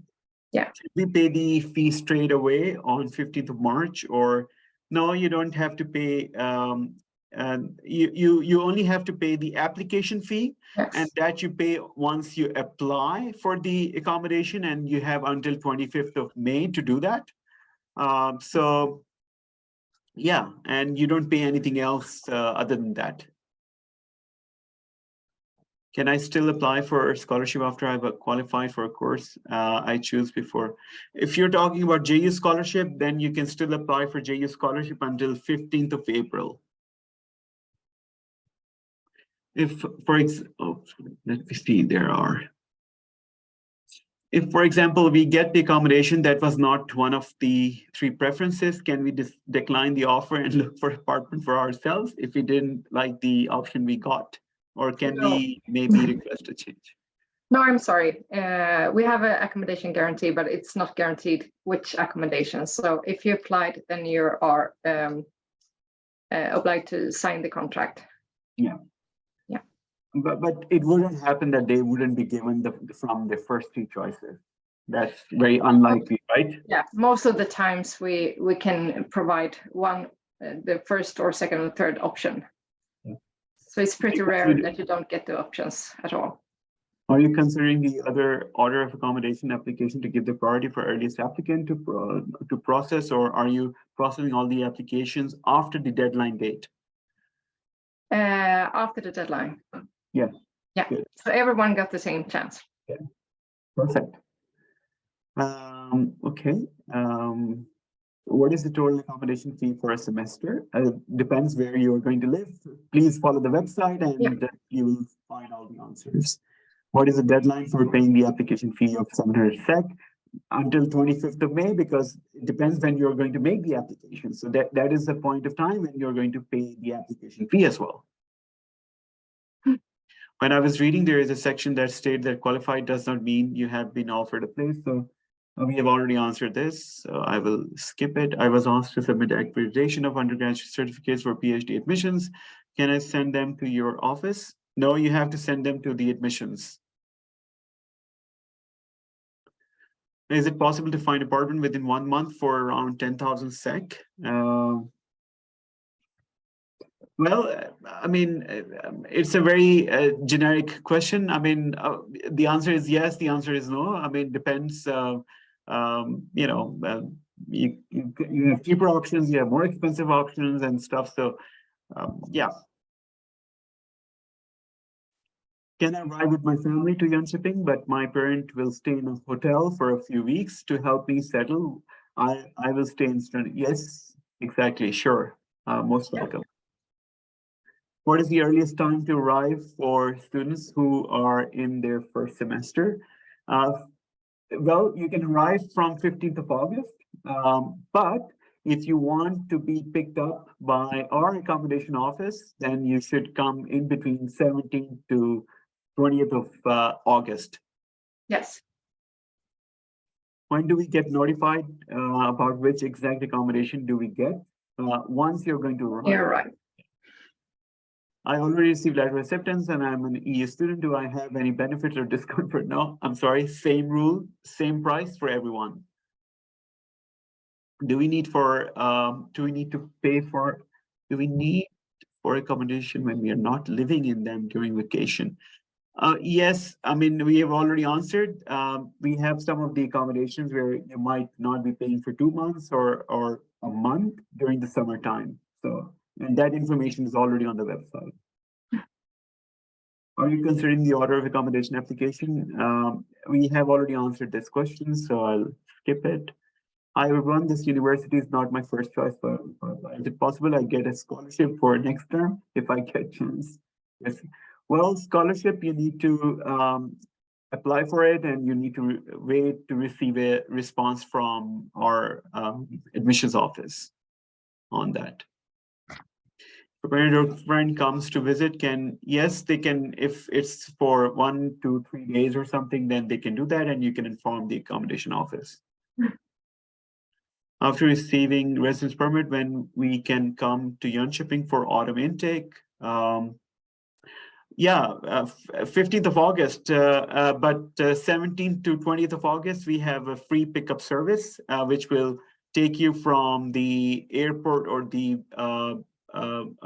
Yeah. Should we pay the fee straight away on 15th of March, or no? You don't have to pay. You only have to pay the application fee, yes. And that you pay once you apply for the accommodation, and you have until 25th of May to do that. So yeah, and you don't pay anything else other than that. Can I still apply for a scholarship after I've qualified for a course I choose before? If you're talking about JU scholarship, then you can still apply for JU scholarship until 15th of April. If, let me see, if, for example, we get the accommodation that was not one of the 3 preferences, can we decline the offer and look for apartment for ourselves if we didn't like the option we got? Or can we maybe request a change? No, I'm sorry. We have an accommodation guarantee, but it's not guaranteed which accommodation. So if you applied, then you are obliged to sign the contract. Yeah. Yeah. But it wouldn't happen that they wouldn't be given from the first three choices. That's very unlikely, right? Yeah, most of the times we can provide one, the first or second or third option. Yeah. So it's pretty rare that you don't get the options at all. Are you considering the other order of accommodation application to give the priority for earliest applicant to process, or are you processing all the applications after the deadline date? After the deadline. Yeah. Yeah. Good. So everyone got the same chance. Yeah. Perfect. Okay. What is the total accommodation fee for a semester? Depends where you are going to live. Please follow the website and you will find all the answers. What is the deadline for paying the application fee of 700 SEK? Until 25th of May, because it depends when you're going to make the application. So that is the point of time when you're going to pay the application fee as well. When I was reading, there is a section that states that qualified does not mean you have been offered a place. So we have already answered this, so I will skip it. I was asked to submit accreditation of undergraduate certificates for PhD admissions. Can I send them to your office? No, you have to send them to the admissions. Is it possible to find apartment within 1 month for around 10,000 SEK? Well, I mean, it's a very generic question. I mean, the answer is yes, the answer is no. I mean, depends, you know, you have cheaper options, you have more expensive options and stuff. So, yeah. Can I ride with my family to Jönköping, but my parent will stay in a hotel for a few weeks to help me settle? I will stay in Strand. Yes, exactly, sure. Most welcome. What is the earliest time to arrive for students who are in their first semester? Well, you can arrive from 15th of August, but if you want to be picked up by our accommodation office, then you should come in between 17th to 20th of August. Yes. When do we get notified about which exact accommodation do we get? Once you're going to arrive. You're right. I already received letter of acceptance and I'm an EU student. Do I have any benefits or discount for? No, I'm sorry. Same rule, same price for everyone. Do we need to pay for, do we need for accommodation when we are not living in them during vacation? Yes, I mean, we have already answered. We have some of the accommodations where you might not be paying for 2 months or a month during the summertime. So, and that information is already on the website. Are you considering the order of accommodation application? We have already answered this question, so I'll skip it. I will run this university is not my first choice, but is it possible I get a scholarship for next term if I get chance? Yes. Well, scholarship, you need to apply for it and you need to wait to receive a response from our admissions office on that. If a parent or friend comes to visit, yes, they can, if it's for 1 to 3 days or something, then they can do that and you can inform the accommodation office. After receiving residence permit, when we can come to Jönköping for autumn intake. 15th of August, but 17th to 20th of August, we have a free pickup service, which will take you from the airport or the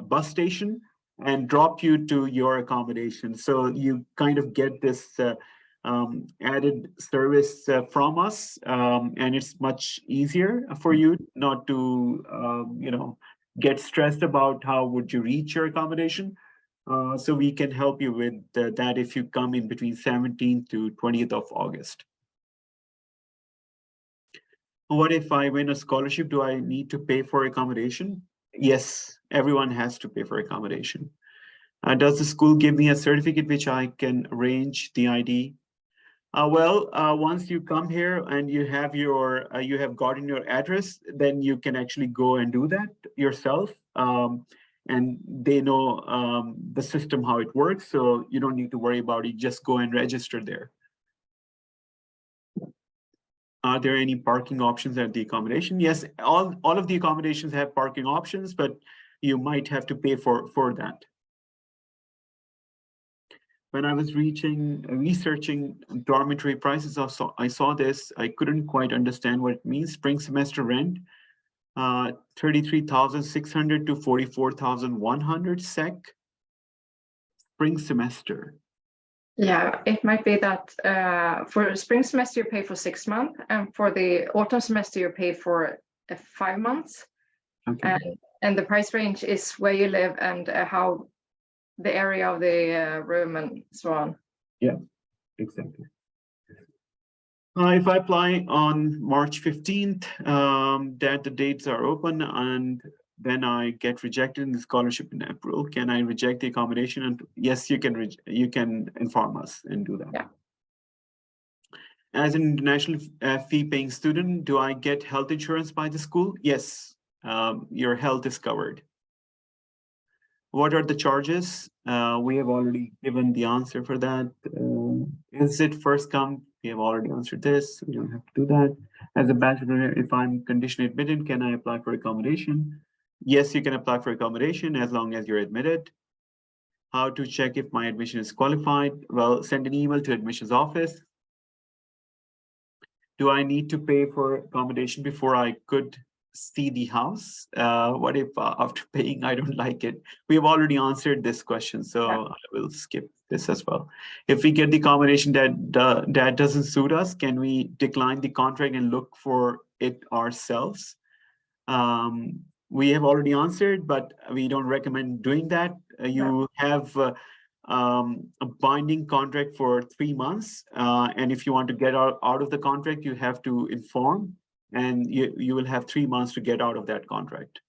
bus station and drop you to your accommodation. So you kind of get this added service from us, and it's much easier for you not to, get stressed about how would you reach your accommodation. So we can help you with that if you come in between 17th to 20th of August. What if I win a scholarship? Do I need to pay for accommodation? Yes, everyone has to pay for accommodation. Does the school give me a certificate which I can arrange the ID? Once you come here and you have you have gotten your address, then you can actually go and do that yourself. and they know the system, how it works. So you don't need to worry about it. Just go and register there. Are there any parking options at the accommodation? Yes, all of the accommodations have parking options, but you might have to pay for that. When I was researching dormitory prices, I saw this. I couldn't quite understand what it means. Spring semester rent, 33,600 to 44,100 SEK. Spring semester. Yeah, it might be that for spring semester you pay for 6 months, and for the autumn semester you pay for 5 months. Okay. And the price range is where you live and how the area of the room and so on. Yeah, exactly. If I apply on March 15th, that the dates are open, and then I get rejected in the scholarship in April, can I reject the accommodation? And yes, you can inform us and do that. Yeah. As an international fee-paying student, do I get health insurance by the school? Yes, your health is covered. What are the charges? We have already given the answer for that. Is it first come? We have already answered this. We don't have to do that. As a bachelor, if I'm conditionally admitted, can I apply for accommodation? Yes, you can apply for accommodation as long as you're admitted. How to check if my admission is qualified? Well, send an email to admissions office. Do I need to pay for accommodation before I could see the house? What if after paying, I don't like it? We've already answered this question, so yeah. I will skip this as well. If we get the accommodation that doesn't suit us, can we decline the contract and look for it ourselves? We have already answered, but we don't recommend doing that. You have a binding contract for 3 months, and if you want to get out of the contract, you have to inform, and you will have 3 months to get out of that contract.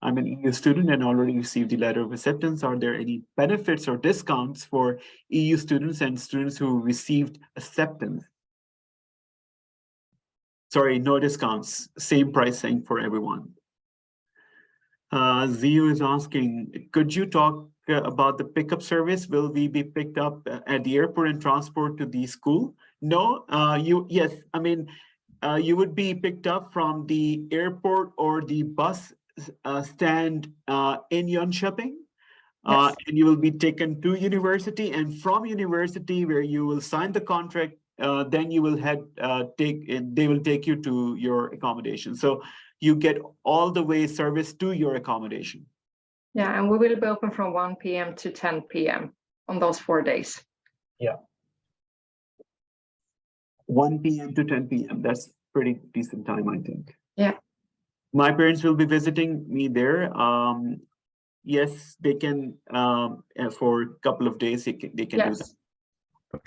I'm an EU student and already received the letter of acceptance. Are there any benefits or discounts for EU students and students who received acceptance? Sorry, no discounts, same pricing for everyone. Zio is asking, could you talk about the pickup service? Will we be picked up at the airport and transport to the school? No, yes, I mean, you would be picked up from the airport or the bus stand in Jönköping. Yes. And you will be taken to university, and from university where you will sign the contract, then you will they will take you to your accommodation. So you get all the way service to your accommodation. Yeah, and we will be open from 1 p.m. to 10 p.m. on those 4 days. Yeah. 1 p.m. to 10 p.m. That's pretty decent time, I think. Yeah. My parents will be visiting me there. Yes, they can, for a couple of days, they can yes. do that.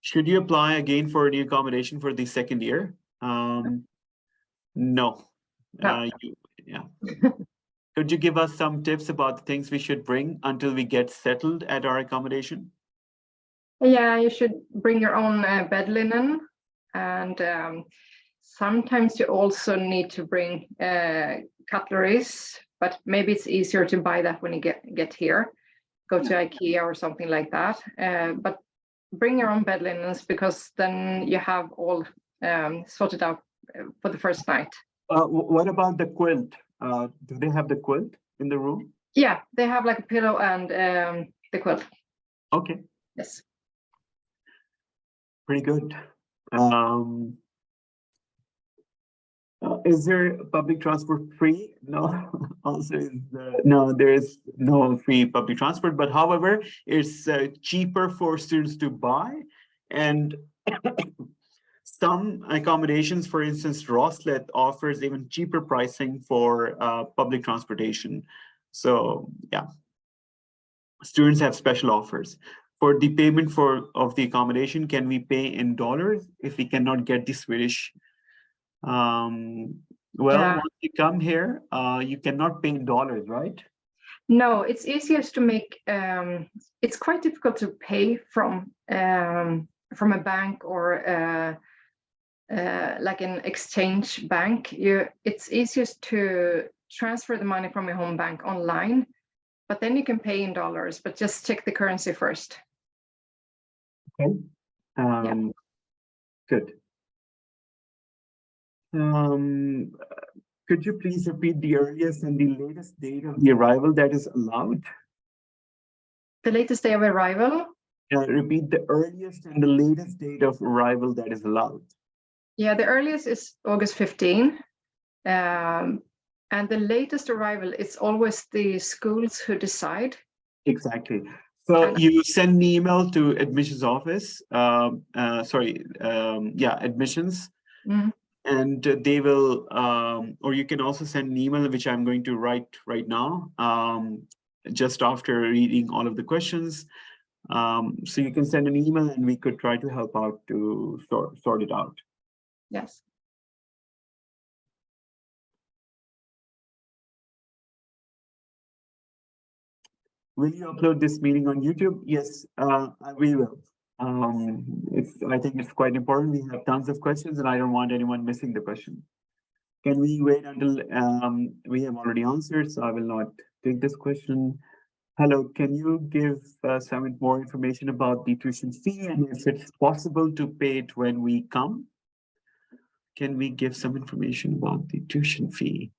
Should you apply again for a new accommodation for the second year? No. Yeah. Could you give us some tips about the things we should bring until we get settled at our accommodation? Yeah, you should bring your own bed linen, and sometimes you also need to bring cutleries, but maybe it's easier to buy that when you get here. Go to IKEA or something like that. But bring your own bed linens, because then you have all sorted out for the first night. What about the quilt? Do they have the quilt in the room? Yeah, they have like a pillow and the quilt. Okay. Yes. Pretty good. Is there public transport free? No. Also, no, there is no free public transport. But however, it's cheaper for students to buy, and some accommodations, for instance, Roslet offers even cheaper pricing for public transportation. So yeah, students have special offers. For the payment of the accommodation, can we pay in dollars if we cannot get the Swedish? Once you come here, you cannot pay in dollars, right? No, it's easiest to make. It's quite difficult to pay from a bank or like an exchange bank. It's easiest to transfer the money from your home bank online, but then you can pay in dollars, but just check the currency first. Okay. Yeah. Good. Could you please repeat the earliest and the latest date of the arrival that is allowed? The latest day of arrival? Repeat the earliest and the latest date of arrival that is allowed. Yeah, the earliest is August 15. And the latest arrival, it's always the schools who decide. Exactly. So you send an email to admissions office, admissions, and they will, or you can also send an email, which I'm going to write right now, just after reading all of the questions. So you can send an email and we could try to help out to sort it out. Yes. Will you upload this meeting on YouTube? Yes, we will. I think it's quite important. We have tons of questions and I don't want anyone missing the question. Can we wait until we have already answered? So I will not take this question. Hello, can you give some more information about the tuition fee and if it's possible to pay it when we come? Can we give some information about the tuition fee?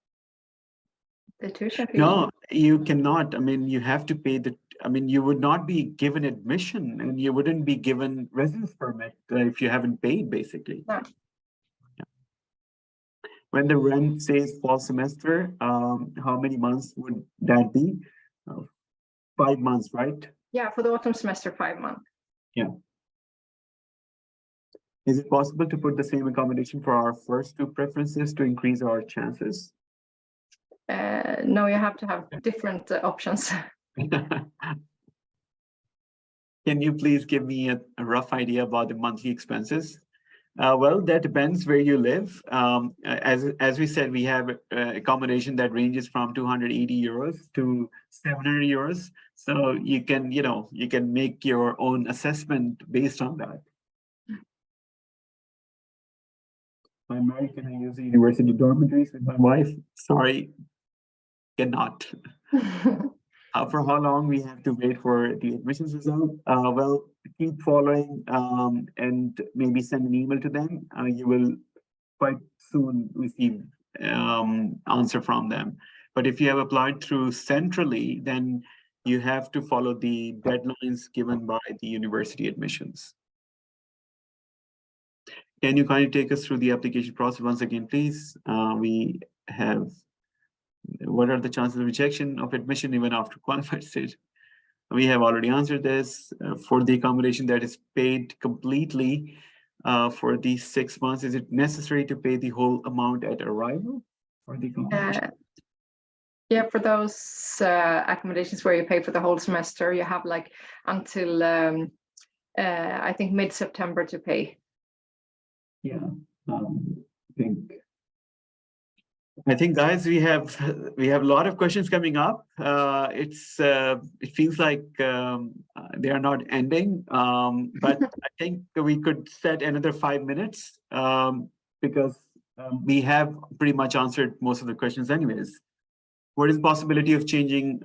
The tuition fee? No, you cannot. I mean, you have to pay you would not be given admission and you wouldn't be given residence permit if you haven't paid, basically. No. Yeah. When the rent says fall semester, how many months would that be? 5 months, right? Yeah, for the autumn semester, 5 months. Yeah. Is it possible to put the same accommodation for our first two preferences to increase our chances? No, you have to have different options. Can you please give me a rough idea about the monthly expenses? Well, that depends where you live. As we said, we have accommodation that ranges from 280 euros to 700 euros. So you can make your own assessment based on that. I'm married. Can I use the university dormitories with my wife? Sorry, cannot. For how long we have to wait for the admissions result? Well, keep following and maybe send an email to them. You will quite soon receive answer from them. But if you have applied through centrally, then you have to follow the deadlines given by the university admissions. Can you kindly take us through the application process once again, please? What are the chances of rejection of admission even after qualified stage? We have already answered this. For the accommodation that is paid completely for these 6 months, is it necessary to pay the whole amount at arrival for the accommodation? Yeah, for those accommodations where you pay for the whole semester, you have like until I think mid-September to pay. Yeah, I think, guys, we have a lot of questions coming up. It feels like they are not ending, but I think we could set another 5 minutes because we have pretty much answered most of the questions anyways. What is the possibility of changing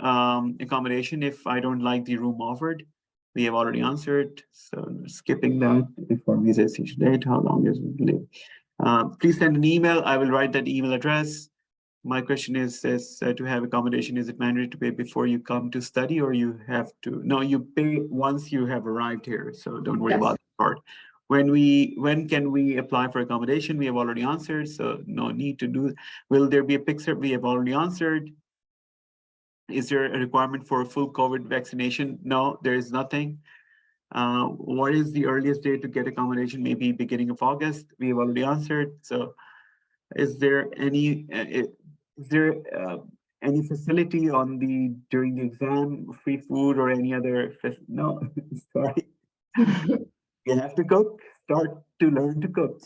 accommodation if I don't like the room offered? We have already answered, so skipping that. Before visa decision date, how long is it? Please send an email. I will write that email address. My question is to have accommodation, is it mandatory to pay before you come to study, or you have to? No, you pay once you have arrived here, so don't worry about that part. When can we apply for accommodation? We have already answered, so no need to do. Will there be a picture? We have already answered. Is there a requirement for a full COVID vaccination? No, there is nothing. What is the earliest date to get accommodation? Maybe beginning of August. We have already answered. So is there any facility during the exam, free food or any other? No, sorry. You have to cook. Start to learn to cook.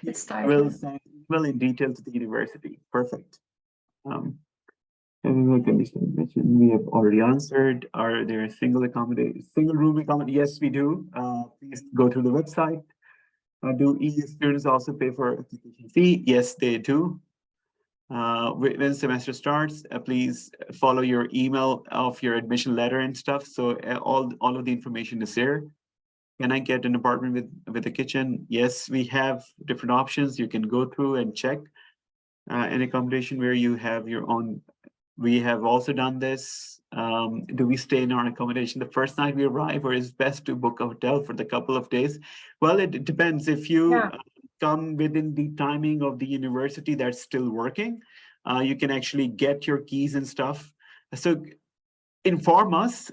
It's time. We'll send email in detail to the university. Perfect. We have already answered. Are there single room accommodation? Yes, we do. Please go to the website. Do EU students also pay for application fee? Yes, they do. when semester starts, please follow your email of your admission letter and stuff. So all of the information is there. Can I get an apartment with a kitchen? Yes, we have different options. You can go through and check an accommodation where you have your own. We have also done this. Do we stay in our accommodation the first night we arrive, or is it best to book a hotel for the couple of days? Well, it depends. If you come within the timing of the university that's still working, you can actually get your keys and stuff. So inform us,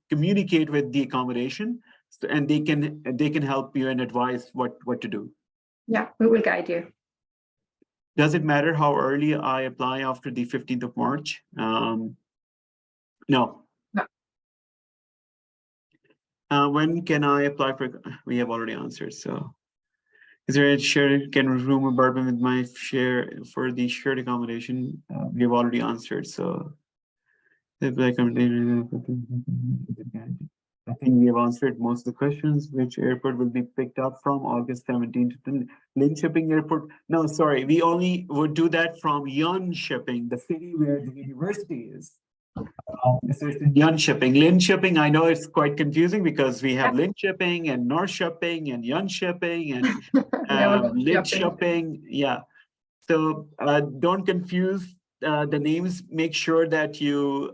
communicate with the accommodation, and they can help you and advise what to do. Yeah, we will guide you. Does it matter how early I apply after the 15th of March? No. When can I apply for? We have already answered. So, is there a shared can room apartment with my share for the shared accommodation? We have already answered. So, I think we have answered most of the questions. Which airport will be picked up from August 17th to Jönköping airport? No, sorry, we only would do that from Jönköping, the city where the university is. So it's in Jönköping. I know it's quite confusing because we have Linköping and Norrköping and Jönköping and Linköping. Yeah. So don't confuse the names. Make sure that you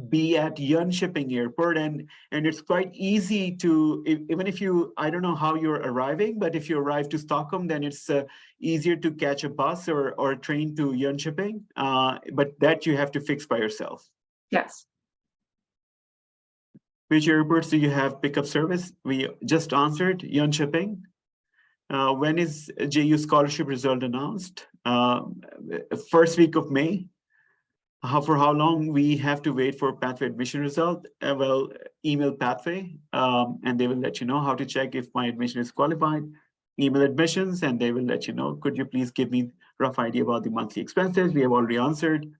be at Jönköping airport, and it's quite easy to, even if you, I don't know how you're arriving, but if you arrive to Stockholm, then it's easier to catch a bus or a train to Jönköping, but that you have to fix by yourself. Yes. Which airports do you have pickup service? We just answered Jönköping. When is JU scholarship result announced? First week of May. For how long we have to wait for pathway admission result? Well, email pathway, and they will let you know how to check if my admission is qualified. Email admissions, and they will let you know. Could you please give me rough idea about the monthly expenses? We have already answered.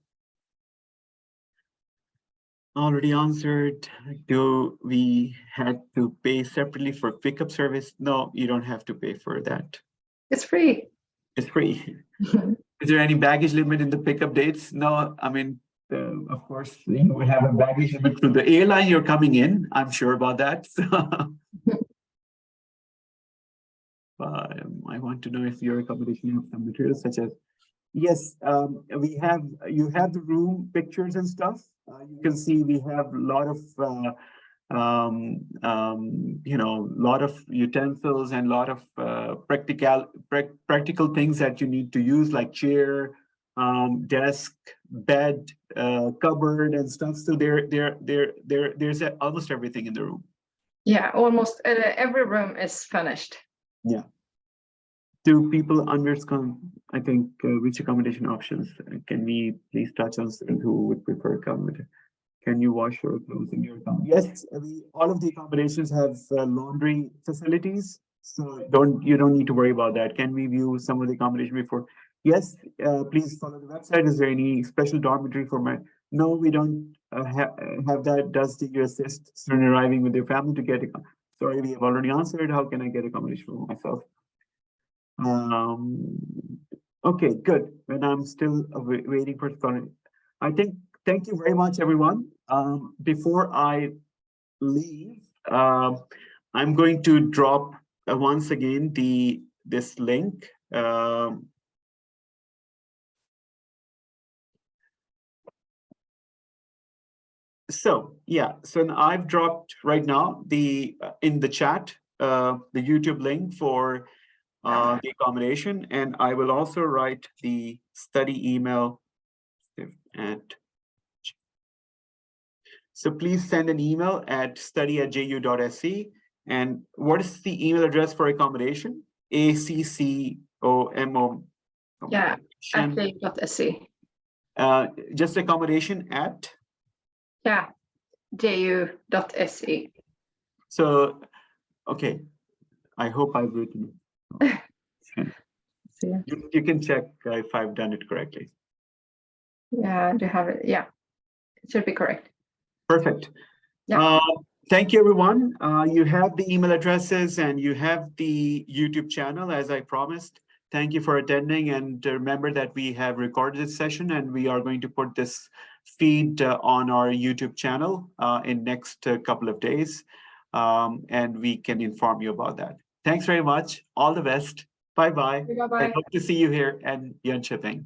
Do we had to pay separately for pickup service? No, you don't have to pay for that. It's free. It's free. Is there any baggage limit in the pickup dates? No, I mean, of course, you will have a baggage limit through the airline you're coming in. I'm sure about that. I want to know if your accommodation has some materials such as, yes, you have the room pictures and stuff. You can see we have a lot of lot of utensils and a lot of practical things that you need to use, like chair, desk, bed, cupboard, and stuff. So there's almost everything in the room. Yeah, almost every room is furnished. Yeah. Do people understand, I think, which accommodation options? Can we please touch on students who would prefer accommodation? Can you wash your clothes in your accommodation? Yes, all of the accommodations have laundry facilities, so you don't need to worry about that. Can we view some of the accommodation before? Yes, please follow the website. Is there any special dormitory for my? No, we don't have that. Does you assist student arriving with their family to get? Sorry, we have already answered. How can I get accommodation for myself? Okay, good. When I'm still waiting for it, I think. Thank you very much, everyone. Before I leave, I'm going to drop once again this link. So I've dropped right now in the chat the YouTube link for the accommodation, and I will also write the study email at. So please send an email at study@ju.se. And what is the email address for accommodation? ACCOMO. Yeah, at ju.se. Just accommodation at? Yeah, ju.se. So, okay. I hope I've written it. You can check if I've done it correctly. Yeah, do you have it? Yeah, it should be correct. Perfect. Yeah. Thank you, everyone. You have the email addresses and you have the YouTube channel, as I promised. Thank you for attending, and remember that we have recorded this session and we are going to put this feed on our YouTube channel in next couple of days, and we can inform you about that. Thanks very much. All the best. Bye-bye. Bye-bye. I hope to see you here in Jönköping.